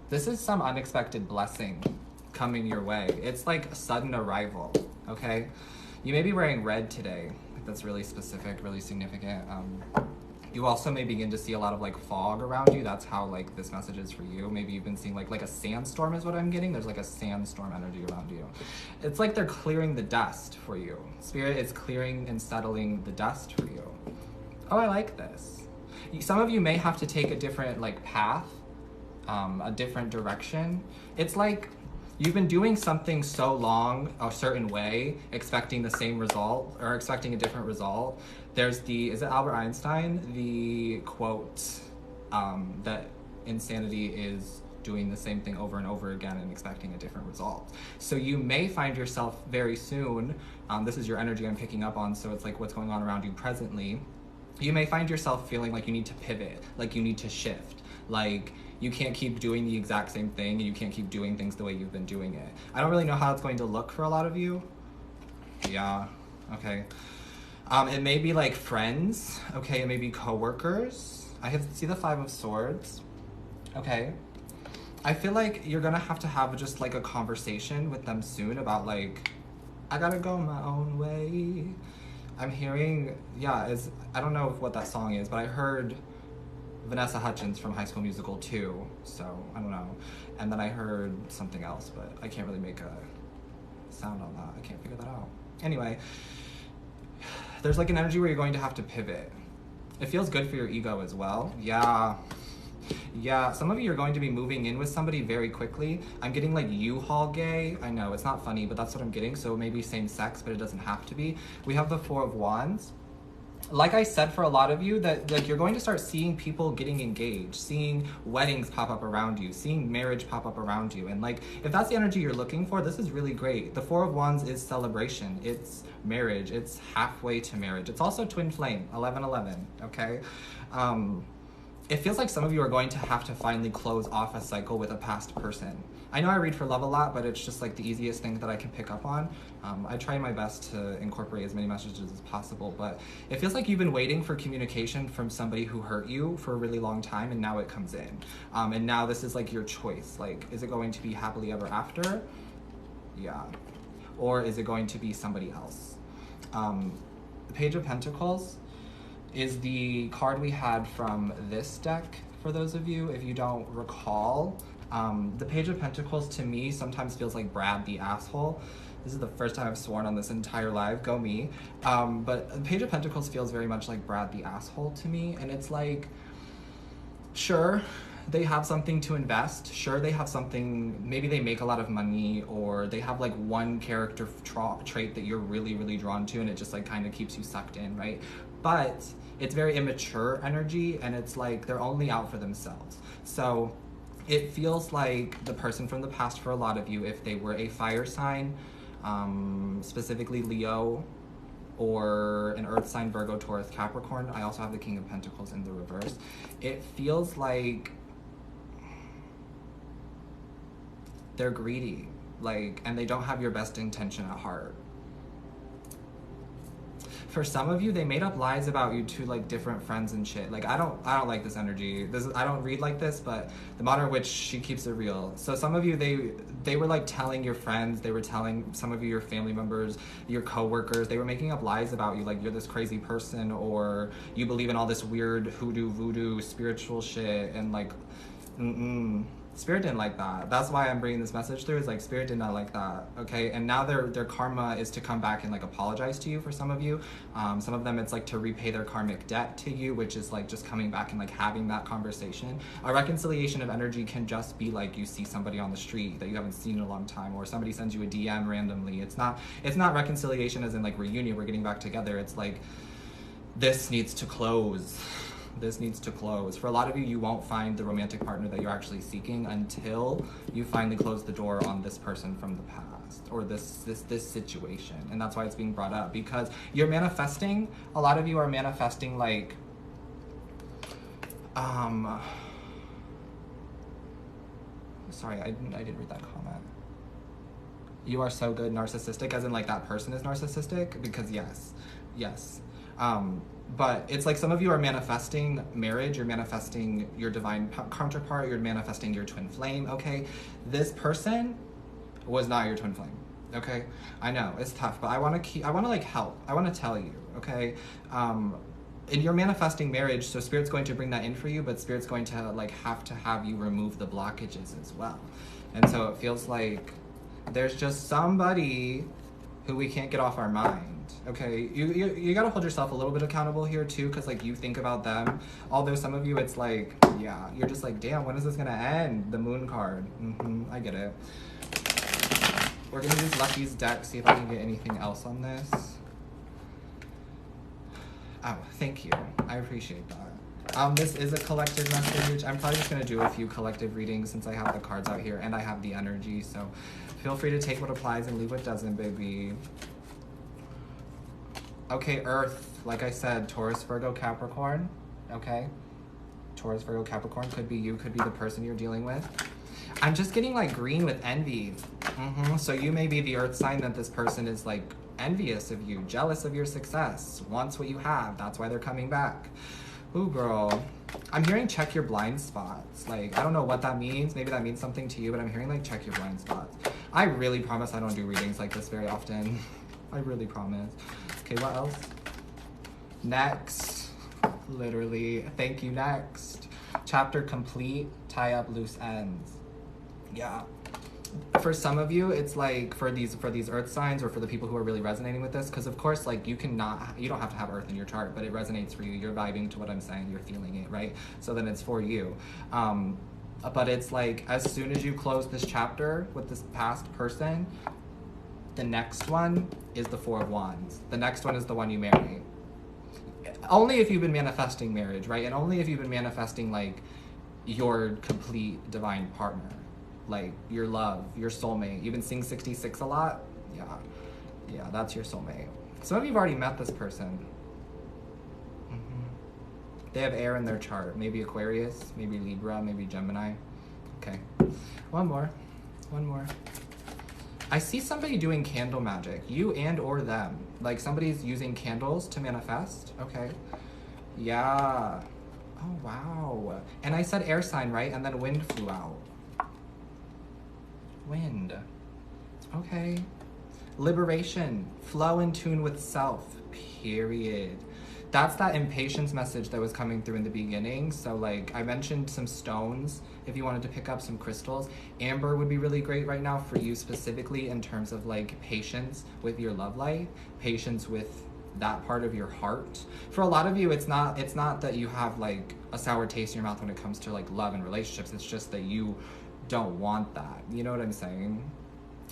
This is some unexpected blessing coming your way. It's like a sudden arrival, okay? You may be wearing red today. That's really specific, really significant. You also may begin to see a lot of like fog around you. That's how like this message is for you. Maybe you've been seeing like a sandstorm is what I'm getting. There's like a sandstorm energy around you. It's like they're clearing the dust for you. Spirit is clearing and settling the dust for you. Oh, I like this. Some of you may have to take a different like path, a different direction. It's like you've been doing something so long a certain way, expecting the same result or expecting a different result. There's is it Albert Einstein? The quote that insanity is doing the same thing over and over again and expecting a different result. So you may find yourself very soon, this is your energy I'm picking up on, so it's like what's going on around you presently. You may find yourself feeling like you need to pivot, like you need to shift, like you can't keep doing the exact same thing, and you can't keep doing things the way you've been doing it. I don't really know how it's going to look for a lot of you. Yeah, okay. It may be like friends, okay, it may be coworkers. I see the Five of Swords, okay. I feel like you're gonna have to have just like a conversation with them soon about like, I gotta go my own way. I'm hearing, yeah, I don't know what that song is, but I heard Vanessa Hudgens from High School Musical 2, so I don't know. And then I heard something else, but I can't really make a sound on that. I can't figure that out. Anyway, there's like an energy where you're going to have to pivot. It feels good for your ego as well. Yeah. Yeah, some of you are going to be moving in with somebody very quickly. I'm getting like U-Haul gay. I know, it's not funny, but that's what I'm getting. So maybe same sex, but it doesn't have to be. We have the Four of Wands. Like I said, for a lot of you, that like you're going to start seeing people getting engaged, seeing weddings pop up around you, seeing marriage pop up around you. And like, if that's the energy you're looking for, this is really great. The Four of Wands is celebration. It's marriage. It's halfway to marriage. It's also twin flame, 11-11, okay? It feels like some of you are going to have to finally close off a cycle with a past person. I know I read for love a lot, but it's just like the easiest thing that I can pick up on. I try my best to incorporate as many messages as possible, but it feels like you've been waiting for communication from somebody who hurt you for a really long time, and now it comes in. And now this is like your choice. Like, is it going to be happily ever after? Yeah. Or is it going to be somebody else? The Page of Pentacles is the card we had from this deck, for those of you, if you don't recall. The Page of Pentacles to me sometimes feels like Brad the asshole. This is the first time I've sworn on this entire live, go me. But the Page of Pentacles feels very much like Brad the asshole to me, and it's like, sure, they have something to invest. Sure, they have something, maybe they make a lot of money, or they have like one character trait that you're really, really drawn to, and it just like kind of keeps you sucked in, right? But it's very immature energy, and it's like they're only out for themselves. So It feels like the person from the past for a lot of you, if they were a fire sign, specifically Leo, or an earth sign, Virgo, Taurus, Capricorn. I also have the King of Pentacles in the reverse. It feels like they're greedy, like, and they don't have your best intention at heart. For some of you, they made up lies about you to like different friends and shit. Like, I don't like this energy. I don't read like this, but the Modern Witch, she keeps it real. So some of you, they were like telling your friends, they were telling some of you, your family members, your coworkers, they were making up lies about you, like you're this crazy person, or you believe in all this weird hoodoo, voodoo, spiritual shit, and like, Spirit didn't like that. That's why I'm bringing this message through, is like Spirit did not like that, okay? And now their karma is to come back and like apologize to you for some of you. Some of them, it's like to repay their karmic debt to you, which is like just coming back and like having that conversation. A reconciliation of energy can just be like you see somebody on the street that you haven't seen in a long time, or somebody sends you a DM randomly. It's not reconciliation as in like reunion, we're getting back together. It's like, this needs to close. This needs to close. For a lot of you, you won't find the romantic partner that you're actually seeking until you finally close the door on this person from the past, or this situation. And that's why it's being brought up, because you're manifesting. A lot of you are manifesting like sorry, I didn't read that comment. You are so good, narcissistic, as in like that person is narcissistic, because yes. But it's like some of you are manifesting marriage, you're manifesting your divine counterpart, you're manifesting your twin flame, okay? This person was not your twin flame, okay? I know, it's tough, but I want to like help. I want to tell you, okay? And you're manifesting marriage, so Spirit's going to bring that in for you, but Spirit's going to like have to have you remove the blockages as well. And so it feels like there's just somebody who we can't get off our mind. Okay, you gotta hold yourself a little bit accountable here too, because like you think about them. Although some of you, it's like, yeah, you're just like, damn, when is this gonna end? The Moon card. I get it. We're gonna use Lucky's deck, see if I can get anything else on this. Oh, thank you. I appreciate that. This is a collective message. I'm probably just gonna do a few collective readings since I have the cards out here and I have the energy. So feel free to take what applies and leave what doesn't, baby. Okay, Earth, like I said, Taurus, Virgo, Capricorn, okay? Taurus, Virgo, Capricorn, could be you, could be the person you're dealing with. I'm just getting like green with envy. So you may be the Earth sign that this person is like envious of you, jealous of your success, wants what you have. That's why they're coming back. Ooh, girl. I'm hearing check your blind spots. Like, I don't know what that means. Maybe that means something to you, but I'm hearing like check your blind spots. I really promise I don't do readings like this very often. I really promise. Okay, what else? Next. Literally. Thank you, next. Chapter complete. Tie up loose ends. Yeah. For some of you, it's like for these Earth signs, or for the people who are really resonating with this, because of course, like you don't have to have Earth in your chart, but it resonates for you. You're vibing to what I'm saying. You're feeling it, right? So then it's for you. But it's like, as soon as you close this chapter with this past person, the next one is the Four of Wands. The next one is the one you marry. Only if you've been manifesting marriage, right? And only if you've been manifesting like your complete divine partner, like your love, your soulmate. You've been seeing 66 a lot? Yeah, that's your soulmate. Some of you have already met this person. They have air in their chart. Maybe Aquarius, maybe Libra, maybe Gemini. Okay, one more. I see somebody doing candle magic, you and or them. Like somebody's using candles to manifest, okay. Yeah, oh wow. And I said air sign, right? And then wind flew out. Wind, okay. Liberation, flow in tune with self, period. That's that impatience message that was coming through in the beginning. So like I mentioned some stones, if you wanted to pick up some crystals. Amber would be really great right now for you specifically in terms of like patience with your love life, patience with that part of your heart. For a lot of you, it's not that you have like a sour taste in your mouth when it comes to like love and relationships. It's just that you don't want that. You know what I'm saying?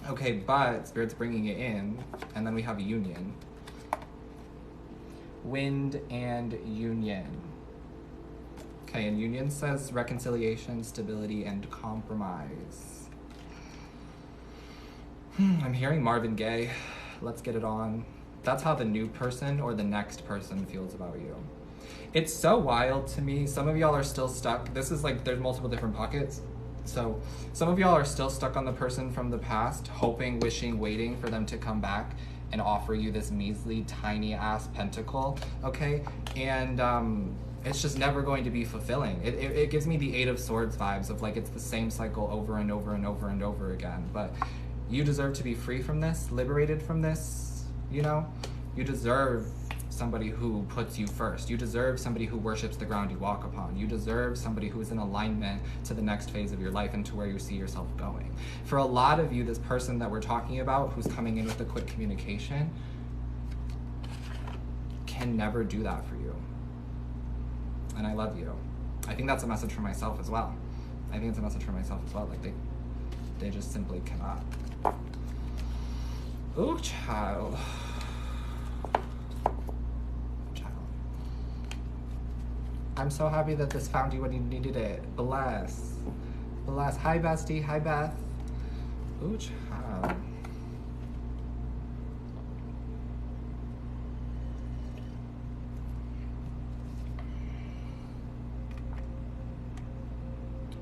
Okay, but Spirit's bringing it in, and then we have a union. Wind and union. Okay, and union says reconciliation, stability, and compromise. I'm hearing Marvin Gaye. Let's get it on. That's how the new person or the next person feels about you. It's so wild to me. Some of y'all are still stuck. This is like, there's multiple different pockets. So some of y'all are still stuck on the person from the past, hoping, wishing, waiting for them to come back and offer you this measly, tiny ass pentacle, okay? And it's just never going to be fulfilling. It gives me the Eight of Swords vibes of like, it's the same cycle over and over and over and over again. But you deserve to be free from this, liberated from this, you know? You deserve somebody who puts you first. You deserve somebody who worships the ground you walk upon. You deserve somebody who is in alignment to the next phase of your life and to where you see yourself going. For a lot of you, this person that we're talking about who's coming in with a quick communication can never do that for you. And I love you. I think that's a message for myself as well. I think it's a message for myself as well. Like they just simply cannot. Ooh, child. I'm so happy that this found you when you needed it. Bless. Bless. Hi, bestie. Hi, Beth. Ooh, child.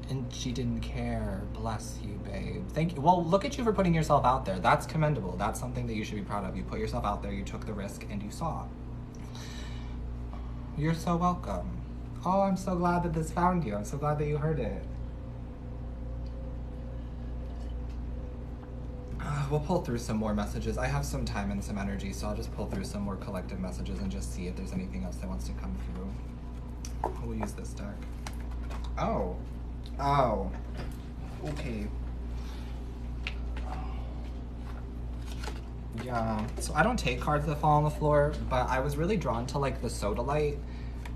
And she didn't care. Bless you, babe. Thank you. Well, look at you for putting yourself out there. That's commendable. That's something that you should be proud of. You put yourself out there, you took the risk, and you saw. You're so welcome. Oh, I'm so glad that this found you. I'm so glad that you heard it. We'll pull through some more messages. I have some time and some energy, so I'll just pull through some more collective messages and just see if there's anything else that wants to come through. We'll use this deck. Oh. Oh. Okay. Yeah. So I don't take cards that fall on the floor, but I was really drawn to like the Sodalite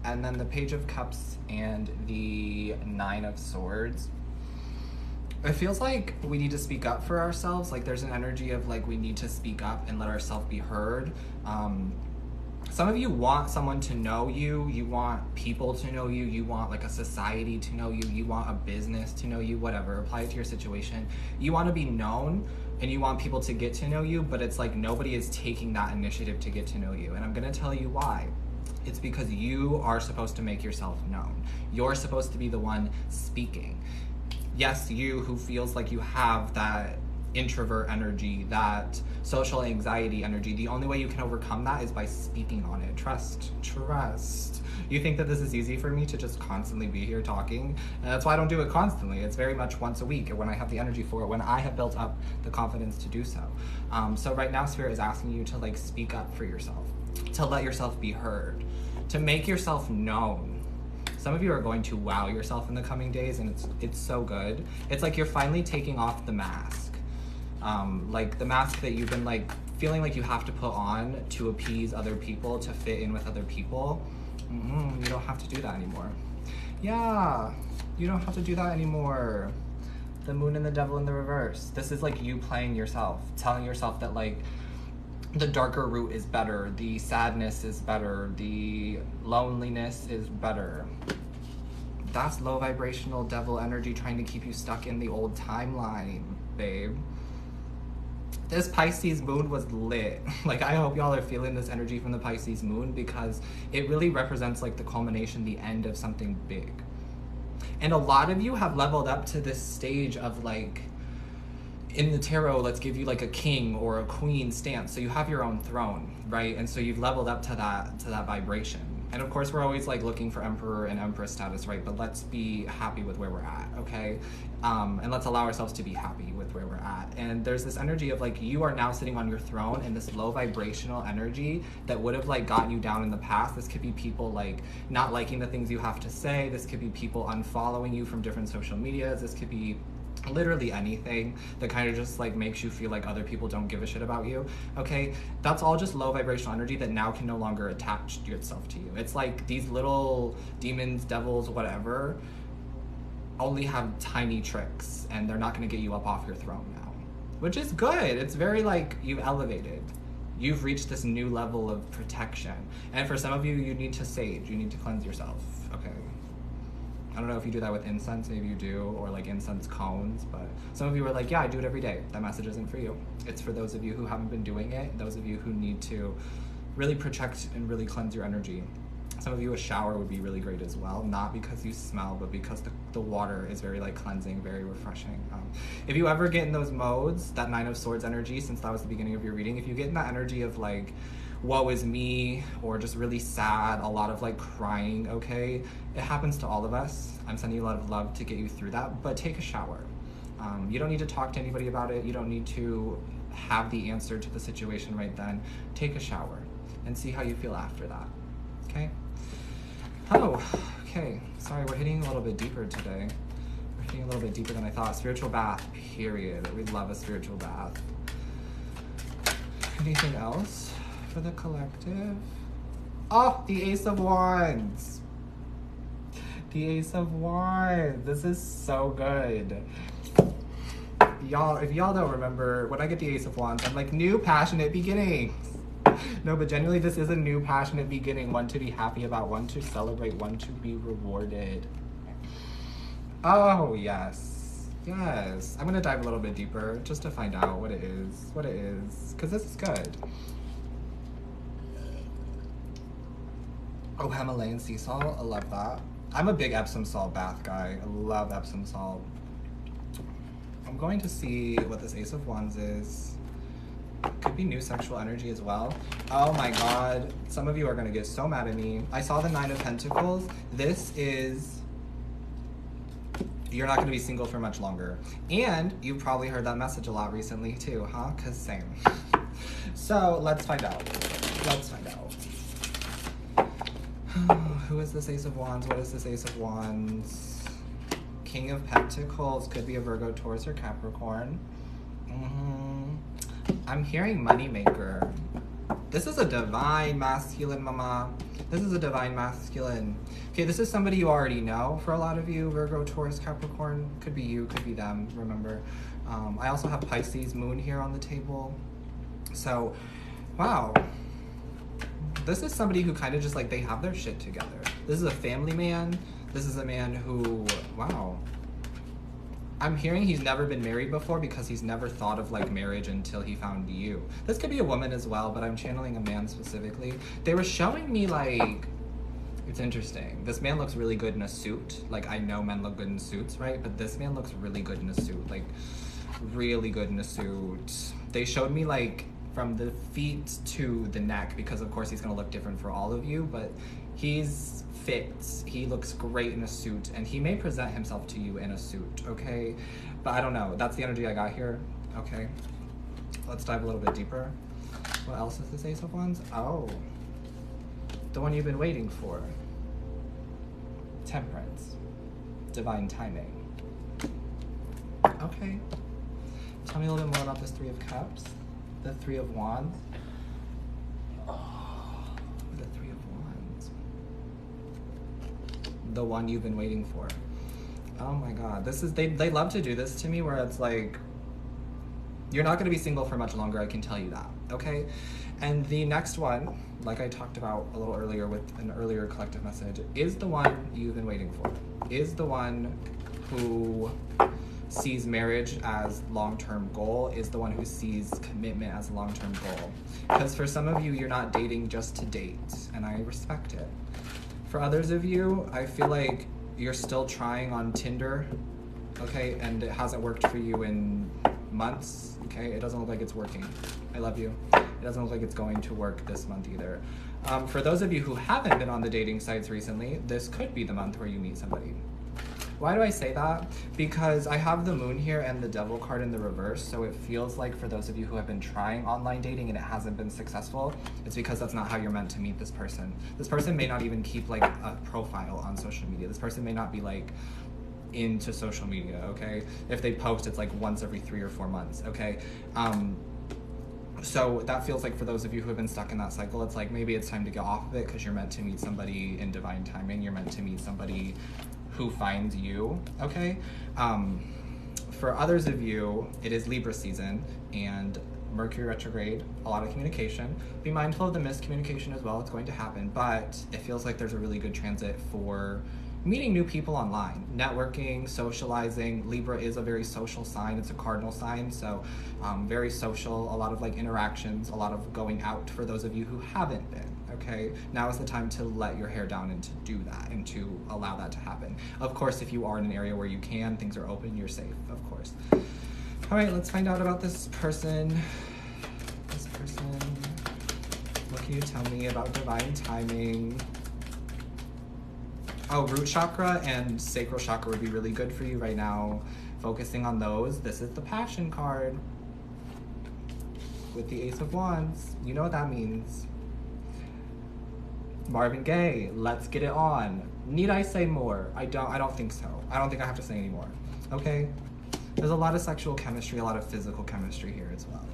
and then the Page of Cups and the Nine of Swords. It feels like we need to speak up for ourselves. Like there's an energy of like we need to speak up and let ourselves be heard. Some of you want someone to know you. You want people to know you. You want like a society to know you. You want a business to know you, whatever. Apply it to your situation. You want to be known and you want people to get to know you, but it's like nobody is taking that initiative to get to know you. And I'm going to tell you why. It's because you are supposed to make yourself known. You're supposed to be the one speaking. Yes, you who feels like you have that introvert energy, that social anxiety energy, the only way you can overcome that is by speaking on it. Trust. You think that this is easy for me to just constantly be here talking? And that's why I don't do it constantly. It's very much once a week, or when I have the energy for it, when I have built up the confidence to do so. So right now, Spirit is asking you to like speak up for yourself, to let yourself be heard, to make yourself known. Some of you are going to wow yourself in the coming days, and it's so good. It's like you're finally taking off the mask. Like the mask that you've been like feeling like you have to put on to appease other people, to fit in with other people. You don't have to do that anymore. Yeah, you don't have to do that anymore. The Moon and the Devil in the reverse. This is like you playing yourself, telling yourself that like the darker route is better, the sadness is better, the loneliness is better. That's low vibrational devil energy trying to keep you stuck in the old timeline, babe. This Pisces moon was lit. Like, I hope y'all are feeling this energy from the Pisces moon, because it really represents like the culmination, the end of something big. And a lot of you have leveled up to this stage of like, in the tarot, let's give you like a king or a queen stance. So you have your own throne, right? And so you've leveled up to that vibration. And of course, we're always like looking for emperor and empress status, right? But let's be happy with where we're at, okay? And let's allow ourselves to be happy with where we're at. And there's this energy of like, you are now sitting on your throne in this low vibrational energy that would have like gotten you down in the past. This could be people like not liking the things you have to say. This could be people unfollowing you from different social medias. This could be literally anything that kind of just like makes you feel like other people don't give a shit about you, okay? That's all just low vibrational energy that now can no longer attach itself to you. It's like these little demons, devils, whatever, only have tiny tricks, and they're not going to get you up off your throne now, which is good. It's very like you've elevated. You've reached this new level of protection. And for some of you, you need to sage. You need to cleanse yourself, okay? I don't know if you do that with incense, maybe you do, or like incense cones, but some of you are like, yeah, I do it every day. That message isn't for you. It's for those of you who haven't been doing it, those of you who need to really protect and really cleanse your energy. Some of you, a shower would be really great as well, not because you smell, but because the water is very like cleansing, very refreshing. If you ever get in those modes, that Nine of Swords energy, since that was the beginning of your reading, if you get in that energy of like, woe is me, or just really sad, a lot of like crying, okay? It happens to all of us. I'm sending you a lot of love to get you through that, but take a shower. You don't need to talk to anybody about it. You don't need to have the answer to the situation right then. Take a shower and see how you feel after that, okay? Oh, okay. Sorry, we're hitting a little bit deeper today. We're hitting a little bit deeper than I thought. Spiritual bath, period. We love a spiritual bath. Anything else for the collective? Oh, the Ace of Wands. The Ace of Wands. This is so good. Y'all, if y'all don't remember, when I get the Ace of Wands, I'm like, new passionate beginnings. No, but genuinely, this is a new passionate beginning, one to be happy about, one to celebrate, one to be rewarded. Oh, yes. Yes. I'm going to dive a little bit deeper just to find out what it is, because this is good. Oh, Himalayan sea salt. I love that. I'm a big Epsom salt bath guy. I love Epsom salt. I'm going to see what this Ace of Wands is. Could be new sexual energy as well. Oh my God. Some of you are going to get so mad at me. I saw the Nine of Pentacles. This is... You're not going to be single for much longer. And you've probably heard that message a lot recently too, huh? Because same. So let's find out. Let's find out. Who is this Ace of Wands? What is this Ace of Wands? King of Pentacles. Could be a Virgo, Taurus, or Capricorn. I'm hearing moneymaker. This is a divine masculine, mama. This is a divine masculine. Okay, this is somebody you already know for a lot of you. Virgo, Taurus, Capricorn. Could be you, could be them, remember. I also have Pisces Moon here on the table. So, wow. This is somebody who kind of just like, they have their shit together. This is a family man. This is a man who, wow. I'm hearing he's never been married before because he's never thought of like marriage until he found you. This could be a woman as well, but I'm channeling a man specifically. They were showing me like, it's interesting. This man looks really good in a suit. Like, I know men look good in suits, right? But this man looks really good in a suit. Like, really good in a suit. They showed me like from the feet to the neck, because of course he's gonna look different for all of you, but he's fit, he looks great in a suit, and he may present himself to you in a suit, okay? But I don't know, that's the energy I got here, okay? Let's dive a little bit deeper. What else is this Ace of Wands? Oh, the one you've been waiting for. Temperance, divine timing. Okay, tell me a little bit more about this Three of Cups, the Three of Wands. The one you've been waiting for. Oh my God, this is, they love to do this to me where it's like, you're not gonna be single for much longer, I can tell you that, okay? And the next one, like I talked about a little earlier with an earlier collective message, is the one you've been waiting for. Is the one who sees marriage as long-term goal, is the one who sees commitment as a long-term goal. Because for some of you, you're not dating just to date, and I respect it. For others of you, I feel like you're still trying on Tinder, okay, and it hasn't worked for you in months, okay? It doesn't look like it's working. I love you. It doesn't look like it's going to work this month either. For those of you who haven't been on the dating sites recently, this could be the month where you meet somebody. Why do I say that? Because I have the Moon here and the Devil card in the reverse, so it feels like for those of you who have been trying online dating and it hasn't been successful, it's because that's not how you're meant to meet this person. This person may not even keep like a profile on social media. This person may not be like into social media, okay? If they post, it's like once every 3 or 4 months, okay? So that feels like for those of you who have been stuck in that cycle, it's like maybe it's time to get off of it because you're meant to meet somebody in divine timing. You're meant to meet somebody who finds you, okay? For others of you, it is Libra season and Mercury Retrograde, a lot of communication. Be mindful of the miscommunication as well, it's going to happen, but it feels like there's a really good transit for meeting new people online, networking, socializing. Libra is a very social sign. It's a cardinal sign, so very social, a lot of like interactions, a lot of going out for those of you who haven't been. Okay, now is the time to let your hair down and to do that and to allow that to happen. Of course, if you are in an area where you can, things are open, you're safe, of course. All right, let's find out about this person. This person, what can you tell me about divine timing? Oh, root chakra and sacral chakra would be really good for you right now. Focusing on those. This is the Passion card with the Ace of Wands. You know what that means. Marvin Gaye, let's get it on. Need I say more? I don't think so. I don't think I have to say any more. Okay? There's a lot of sexual chemistry, a lot of physical chemistry here as well.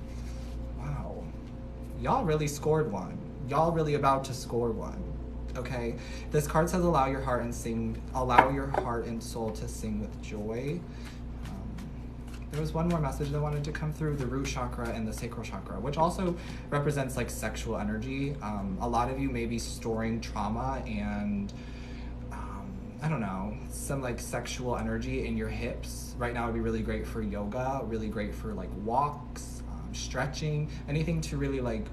Wow. Y'all really scored one. Y'all really about to score one. Okay? This card says allow your heart and soul to sing with joy. There was one more message that wanted to come through, the root chakra and the sacral chakra, which also represents like sexual energy. A lot of you may be storing trauma and I don't know, some like sexual energy in your hips. Right now would be really great for yoga, really great for like walks, stretching, anything to really like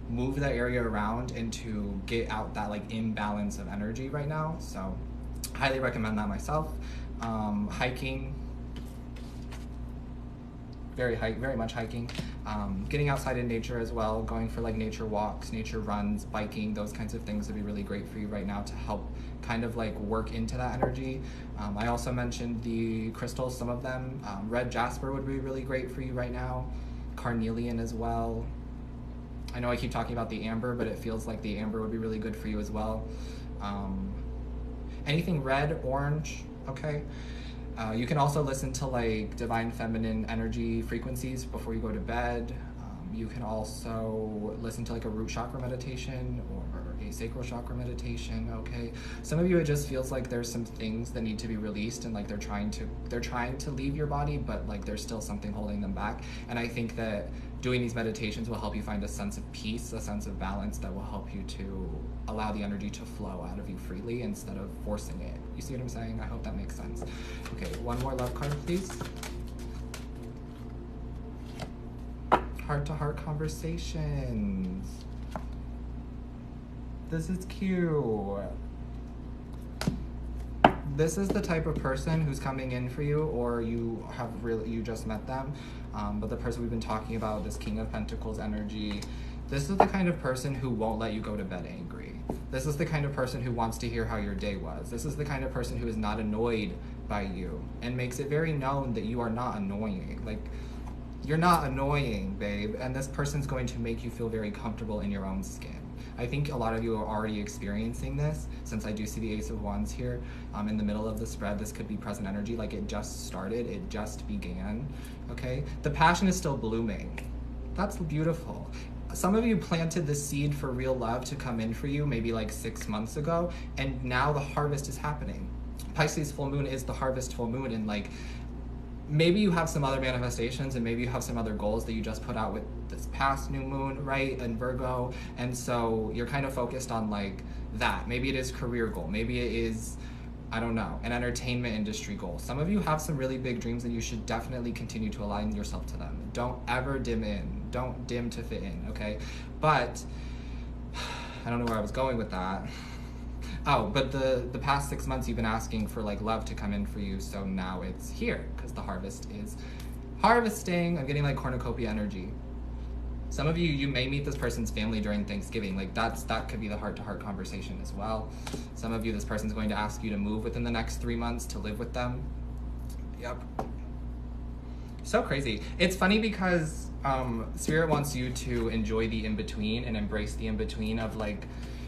move that area around and to get out that like imbalance of energy right now. So highly recommend that myself. Hiking, very much hiking. Getting outside in nature as well, going for like nature walks, nature runs, biking, those kinds of things would be really great for you right now to help kind of like work into that energy. I also mentioned the crystals, some of them. Red jasper would be really great for you right now. Carnelian as well. I know I keep talking about the amber, but it feels like the amber would be really good for you as well. Anything red, orange, okay? You can also listen to like divine feminine energy frequencies before you go to bed. You can also listen to like a root chakra meditation or a sacral chakra meditation, okay? Some of you, it just feels like there's some things that need to be released and like they're trying to leave your body, but like there's still something holding them back. And I think that doing these meditations will help you find a sense of peace, a sense of balance that will help you to allow the energy to flow out of you freely instead of forcing it. You see what I'm saying? I hope that makes sense. Okay, one more love card, please. Heart-to-heart conversations. This is cute. This is the type of person who's coming in for you, or you just met them. But the person we've been talking about, this King of Pentacles energy, this is the kind of person who won't let you go to bed angry. This is the kind of person who wants to hear how your day was. This is the kind of person who is not annoyed by you and makes it very known that you are not annoying. Like, you're not annoying, babe, and this person's going to make you feel very comfortable in your own skin. I think a lot of you are already experiencing this, since I do see the Ace of Wands here. In the middle of the spread, this could be present energy, like it just started, it just began, okay? The passion is still blooming. That's beautiful. Some of you planted the seed for real love to come in for you maybe like 6 months ago, and now the harvest is happening. Pisces full moon is the harvest full moon, and like, maybe you have some other manifestations and maybe you have some other goals that you just put out with this past new moon, right, and Virgo, and so you're kind of focused on like that. Maybe it is career goal, maybe it is, I don't know, an entertainment industry goal. Some of you have some really big dreams and you should definitely continue to align yourself to them. Don't ever dim in, don't dim to fit in, okay? But I don't know where I was going with that. Oh, but the past 6 months you've been asking for like love to come in for you, so now it's here because the harvest is harvesting. I'm getting like cornucopia energy. Some of you, you may meet this person's family during Thanksgiving. Like that could be the heart-to-heart conversation as well. Some of you, this person's going to ask you to move within the next 3 months to live with them. Yep. So crazy. It's funny because Spirit wants you to enjoy the in-between and embrace the in-between of like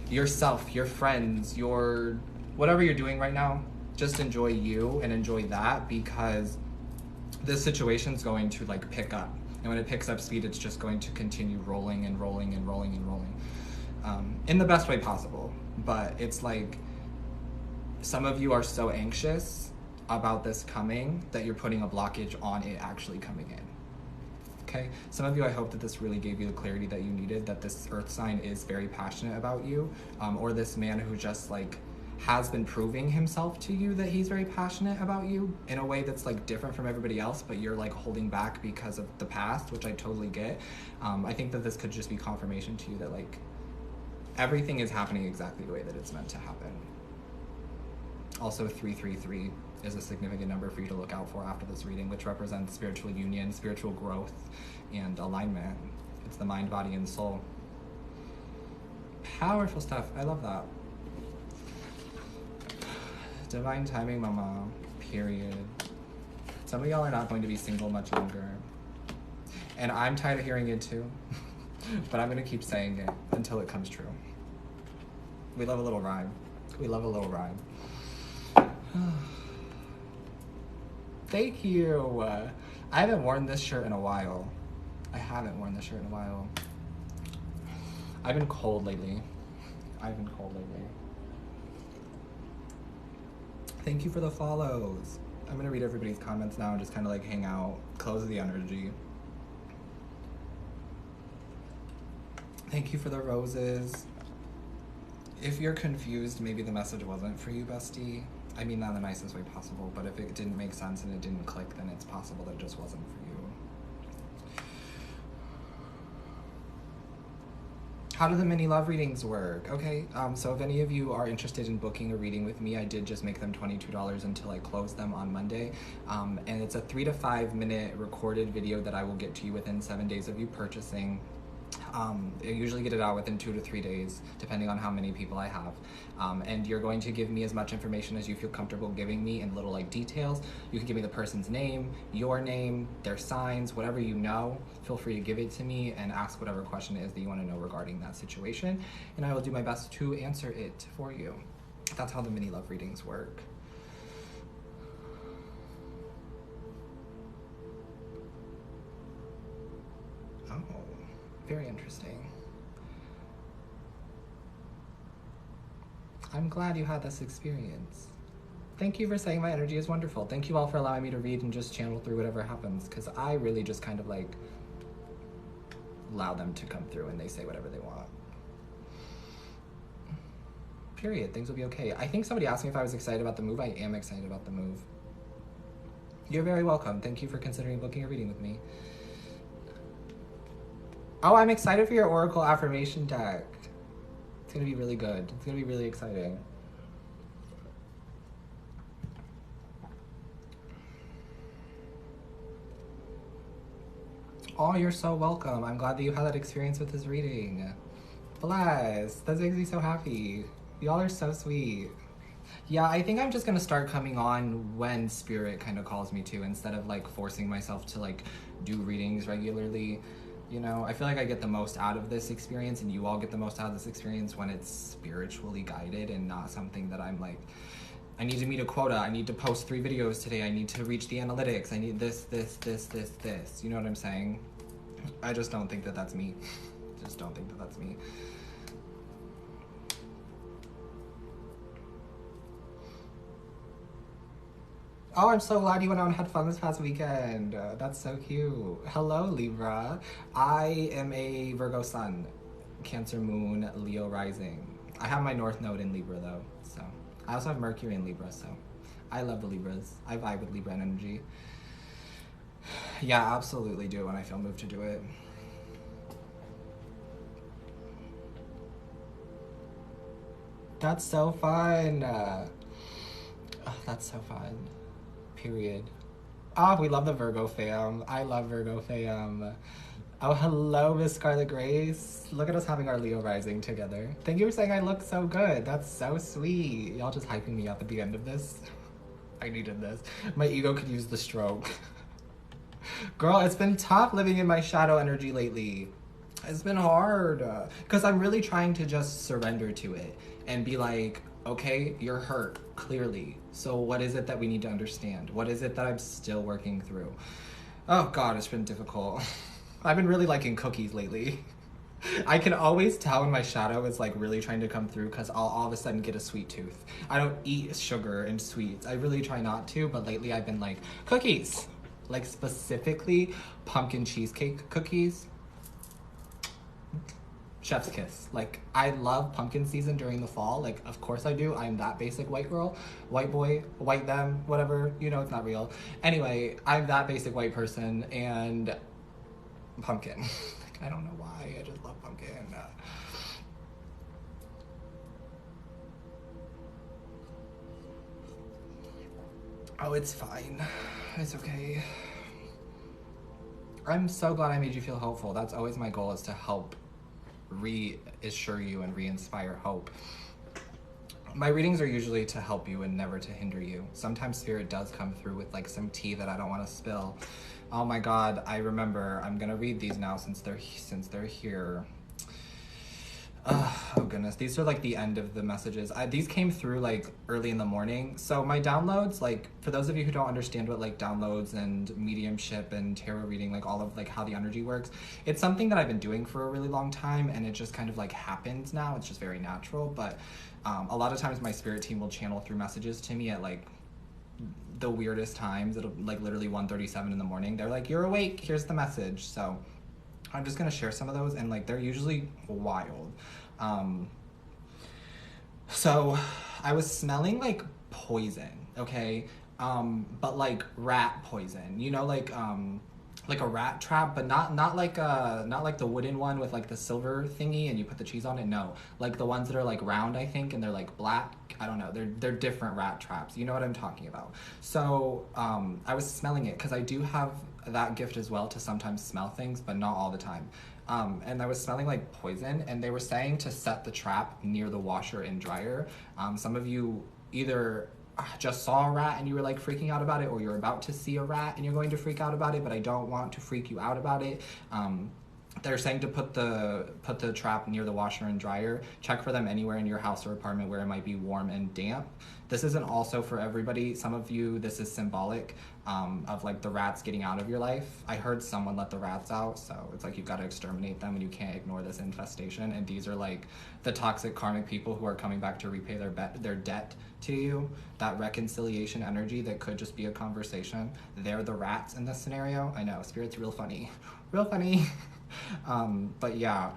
yourself, your friends, your whatever you're doing right now. Just enjoy you and enjoy that, because this situation's going to like pick up, and when it picks up speed, it's just going to continue rolling and rolling and rolling and rolling, in the best way possible. But it's like some of you are so anxious about this coming that you're putting a blockage on it actually coming in. Okay, some of you, I hope that this really gave you the clarity that you needed, that this earth sign is very passionate about you, or this man who just like has been proving himself to you that he's very passionate about you in a way that's like different from everybody else, but you're like holding back because of the past, which I totally get. I think that this could just be confirmation to you that like everything is happening exactly the way that it's meant to happen. Also, 333 is a significant number for you to look out for after this reading, which represents spiritual union, spiritual growth, and alignment. It's the mind, body, and soul. Powerful stuff. I love that. Divine timing, mama. Period. Some of y'all are not going to be single much longer. And I'm tired of hearing it too. But I'm going to keep saying it until it comes true. We love a little rhyme. We love a little rhyme. Thank you. I haven't worn this shirt in a while. I've been cold lately. Thank you for the follows. I'm gonna read everybody's comments now and just kind of like hang out, close the energy. Thank you for the roses. If you're confused, maybe the message wasn't for you, bestie. I mean that in the nicest way possible, but if it didn't make sense and it didn't click, then it's possible that it just wasn't for you. How do the mini love readings work? Okay, so if any of you are interested in booking a reading with me, I did just make them $22 until I close them on Monday. And it's a 3 to 5 minute recorded video that I will get to you within 7 days of you purchasing. I usually get it out within 2 to 3 days, depending on how many people I have. And you're going to give me as much information as you feel comfortable giving me in little like details. You can give me the person's name, your name, their signs, whatever you know. Feel free to give it to me and ask whatever question it is that you want to know regarding that situation. And I will do my best to answer it for you. That's how the mini love readings work. Oh. Very interesting. I'm glad you had this experience. Thank you for saying my energy is wonderful. Thank you all for allowing me to read and just channel through whatever happens, because I really just kind of like allow them to come through and they say whatever they want. Period. Things will be okay. I think somebody asked me if I was excited about the move. I am excited about the move. You're very welcome. Thank you for considering booking a reading with me. Oh, I'm excited for your Oracle affirmation deck. It's gonna be really good. It's gonna be really exciting. Oh, you're so welcome. I'm glad that you had that experience with this reading. Bless. That makes me so happy. Y'all are so sweet. Yeah, I think I'm just gonna start coming on when spirit kind of calls me to, instead of like forcing myself to like do readings regularly. You know, I feel like I get the most out of this experience, and you all get the most out of this experience when it's spiritually guided and not something that I'm like, I need to meet a quota, I need to post 3 videos today, I need to reach the analytics, I need this. You know what I'm saying? I just don't think that that's me. Just don't think that that's me. Oh, I'm so glad you went out and had fun this past weekend. That's so cute. Hello, Libra. I am a Virgo sun, Cancer moon, Leo rising. I have my North Node in Libra though, so. I also have Mercury in Libra, so. I love the Libras. I vibe with Libra energy. Yeah, absolutely do it when I feel moved to do it. That's so fun. Oh, that's so fun. Period. Oh, we love the Virgo fam. I love Virgo fam. Oh, hello, Miss Scarlet Grace. Look at us having our Leo rising together. Thank you for saying I look so good. That's so sweet. Y'all just hyping me up at the end of this. I needed this. My ego could use the stroke. Girl, it's been tough living in my shadow energy lately. It's been hard. Because I'm really trying to just surrender to it and be like, okay, you're hurt, clearly. So what is it that we need to understand? What is it that I'm still working through? Oh God, it's been difficult. I've been really liking cookies lately. I can always tell when my shadow is like really trying to come through, because I'll all of a sudden get a sweet tooth. I don't eat sugar and sweets. I really try not to, but lately I've been like, cookies. Like specifically pumpkin cheesecake cookies. chef's kiss. Like, I love pumpkin season during the fall. Like, of course I do. I'm that basic white girl, white boy, white them, whatever. You know, it's not real. Anyway, I'm that basic white person, and pumpkin. Like, I don't know why. I just love pumpkin. Oh, it's fine. It's okay. I'm so glad I made you feel hopeful. That's always my goal, is to help reassure you and re-inspire hope. My readings are usually to help you and never to hinder you. Sometimes spirit does come through with like some tea that I don't want to spill. Oh my God, I remember. I'm gonna read these now since they're here. Oh goodness, these are like the end of the messages. These came through like early in the morning. So my downloads, like for those of you who don't understand what like downloads and mediumship and tarot reading, like all of like how the energy works, it's something that I've been doing for a really long time, and it just kind of like happens now. It's just very natural. But a lot of times my spirit team will channel through messages to me at like the weirdest times. It'll like literally 1:37 in the morning. They're like, "You're awake, here's the message." So I'm just gonna share some of those, and like they're usually wild. So I was smelling like poison, okay? But like rat poison, you know, like a rat trap, but not like the wooden one with like the silver thingy and you put the cheese on it. No, like the ones that are like round, I think, and they're like black. I don't know. They're different rat traps. You know what I'm talking about. So I was smelling it because I do have that gift as well to sometimes smell things, but not all the time. And I was smelling like poison, and they were saying to set the trap near the washer and dryer. Some of you either just saw a rat and you were like freaking out about it, or you're about to see a rat and you're going to freak out about it, but I don't want to freak you out about it. They're saying to put the trap near the washer and dryer. Check for them anywhere in your house or apartment where it might be warm and damp. This isn't also for everybody. Some of you, this is symbolic of like the rats getting out of your life. I heard someone let the rats out, so it's like you've got to exterminate them and you can't ignore this infestation. And these are like the toxic karmic people who are coming back to repay their debt to you. That reconciliation energy that could just be a conversation. They're the rats in this scenario. I know, spirit's real funny. Real funny. But yeah,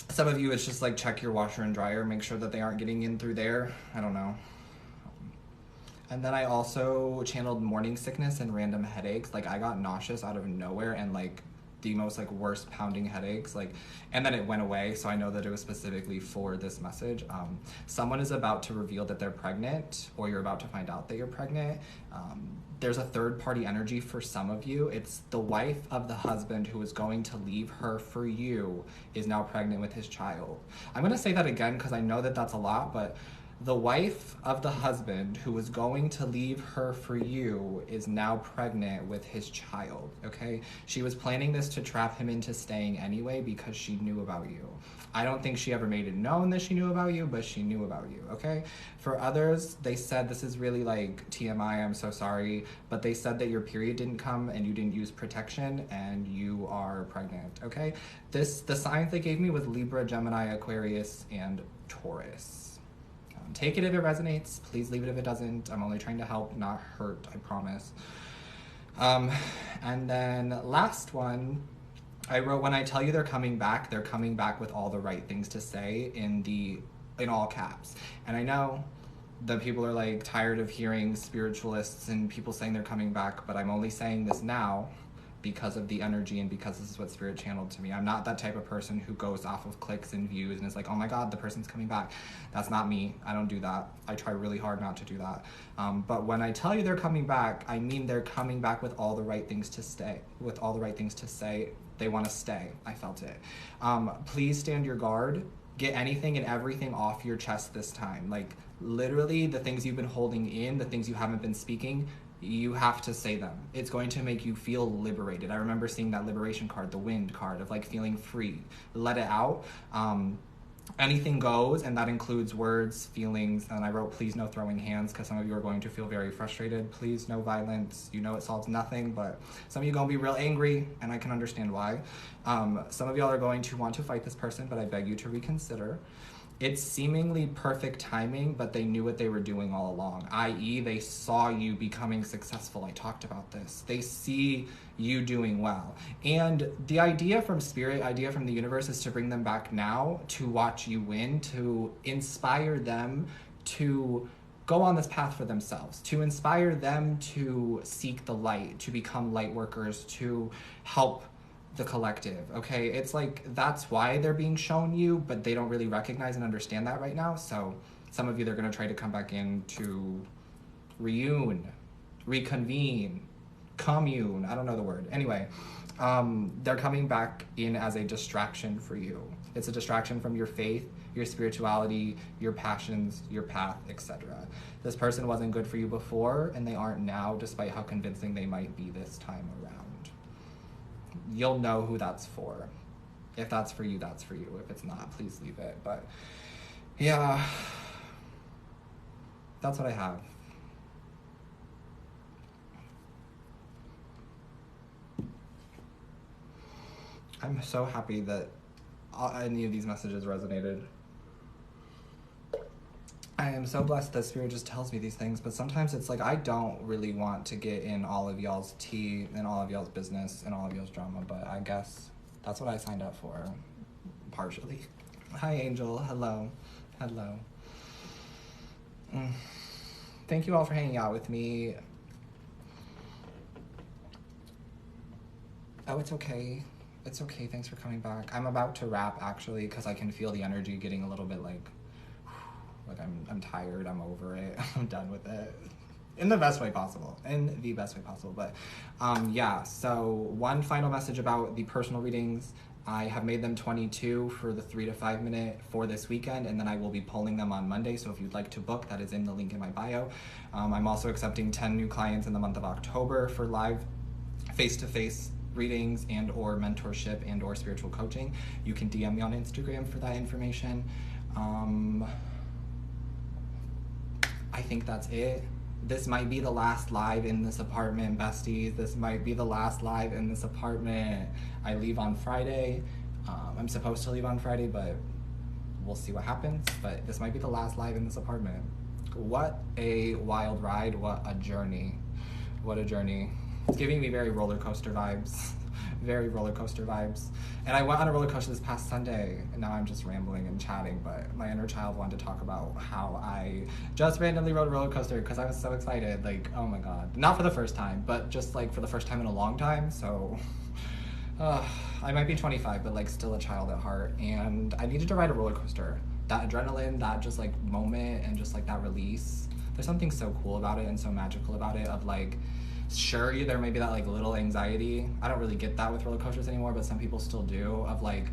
some of you, it's just like check your washer and dryer, make sure that they aren't getting in through there. I don't know. And then I also channeled morning sickness and random headaches. Like I got nauseous out of nowhere and like the most like worst pounding headaches, like, and then it went away. So I know that it was specifically for this message. Someone is about to reveal that they're pregnant, or you're about to find out that you're pregnant. There's a third party energy for some of you. It's the wife of the husband who is going to leave her for you is now pregnant with his child. I'm going to say that again because I know that that's a lot, but the wife of the husband who was going to leave her for you is now pregnant with his child, okay? She was planning this to trap him into staying anyway because she knew about you. I don't think she ever made it known that she knew about you, but she knew about you, okay? For others, they said, this is really like TMI, I'm so sorry, but they said that your period didn't come and you didn't use protection and you are pregnant, okay? The signs they gave me was Libra, Gemini, Aquarius, and Taurus. Take it if it resonates. Please leave it if it doesn't. I'm only trying to help, not hurt, I promise. And then last one, I wrote, when I tell you they're coming back with all the right things to say in all caps. And I know that people are like tired of hearing spiritualists and people saying they're coming back, but I'm only saying this now because of the energy and because this is what spirit channeled to me. I'm not that type of person who goes off of clicks and views and is like, oh my God, the person's coming back. That's not me. I don't do that. I try really hard not to do that. But when I tell you they're coming back, I mean they're coming back with all the right things to stay, with all the right things to say. They want to stay. I felt it. Please stand your guard. Get anything and everything off your chest this time. Like literally the things you've been holding in, the things you haven't been speaking, you have to say them. It's going to make you feel liberated. I remember seeing that liberation card, the wind card of like feeling free. Let it out. Anything goes, and that includes words, feelings, and I wrote, please no throwing hands, because some of you are going to feel very frustrated. Please no violence. You know it solves nothing, but some of you are going to be real angry, and I can understand why. Some of y'all are going to want to fight this person, but I beg you to reconsider. it's seemingly perfect timing, but they knew what they were doing all along, i.e. they saw you becoming successful. I talked about this. They see you doing well. And the idea from Spirit, idea from the universe is to bring them back now, to watch you win, to inspire them to go on this path for themselves, to inspire them to seek the light, to become light workers, to help the collective. Okay, it's like that's why they're being shown you, but they don't really recognize and understand that right now. So some of you, they're going to try to come back in to reconvene, commune, I don't know the word. Anyway, they're coming back in as a distraction for you. It's a distraction from your faith, your spirituality, your passions, your path, etc. This person wasn't good for you before, and they aren't now, despite how convincing they might be this time around. You'll know who that's for. If that's for you, that's for you. If it's not, please leave it. But yeah, that's what I have. I'm so happy that any of these messages resonated. I am so blessed that Spirit just tells me these things, but sometimes it's like I don't really want to get in all of y'all's tea and all of y'all's business and all of y'all's drama, but I guess that's what I signed up for, partially. Hi, Angel. Hello. Hello. Thank you all for hanging out with me. Oh, it's okay. It's okay. Thanks for coming back. I'm about to wrap, actually, because I can feel the energy getting a little bit like I'm tired, I'm over it, I'm done with it. In the best way possible. But yeah, so one final message about the personal readings. I have made them 22 for the 3 to 5 minute for this weekend, and then I will be pulling them on Monday. So if you'd like to book, that is in the link in my bio. I'm also accepting 10 new clients in the month of October for live face-to-face readings and or mentorship and or spiritual coaching. You can DM me on Instagram for that information. I think that's it. This might be the last live in this apartment, besties. This might be the last live in this apartment. I leave on Friday. I'm supposed to leave on Friday, but we'll see what happens. But this might be the last live in this apartment. What a wild ride. What a journey. What a journey. It's giving me very roller coaster vibes. Very roller coaster vibes. And I went on a roller coaster this past Sunday, and now I'm just rambling and chatting, but my inner child wanted to talk about how I just randomly rode a roller coaster because I was so excited. Like, oh my God. Not for the first time, but just like for the first time in a long time. So I might be 25, but like still a child at heart. And I needed to ride a roller coaster. That adrenaline, that just like moment and just like that release. There's something so cool about it and so magical about it of like, sure, there may be that like little anxiety. I don't really get that with roller coasters anymore, but some people still do, of like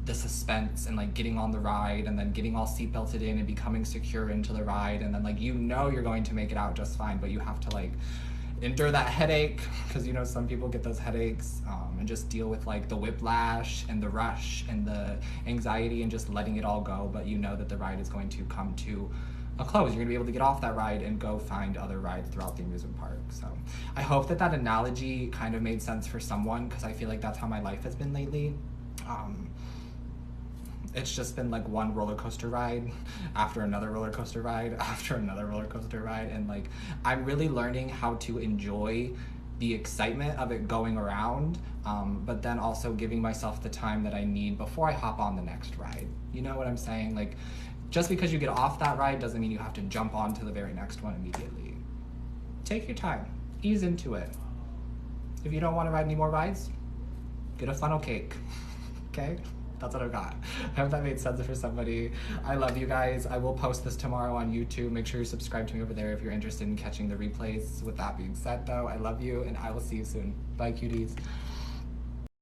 the suspense and like getting on the ride and then getting all seatbelted in and becoming secure into the ride, and then like you know you're going to make it out just fine, but you have to like endure that headache, because you know some people get those headaches, and just deal with like the whiplash and the rush and the anxiety and just letting it all go. But you know that the ride is going to come to a close. You're gonna be able to get off that ride and go find other rides throughout the amusement park. So I hope that that analogy kind of made sense for someone, because I feel like that's how my life has been lately. It's just been like one roller coaster ride after another roller coaster ride after another roller coaster ride, and like I'm really learning how to enjoy the excitement of it going around, but then also giving myself the time that I need before I hop on the next ride. You know what I'm saying? Like, just because you get off that ride doesn't mean you have to jump onto the very next one immediately. Take your time, ease into it. If you don't want to ride any more rides, get a funnel cake, okay? That's what I've got. I hope that made sense for somebody. I love you guys. I will post this tomorrow on YouTube. Make sure you subscribe to me over there if you're interested in catching the replays. With that being said though, I love you and I will see you soon. Bye, cuties.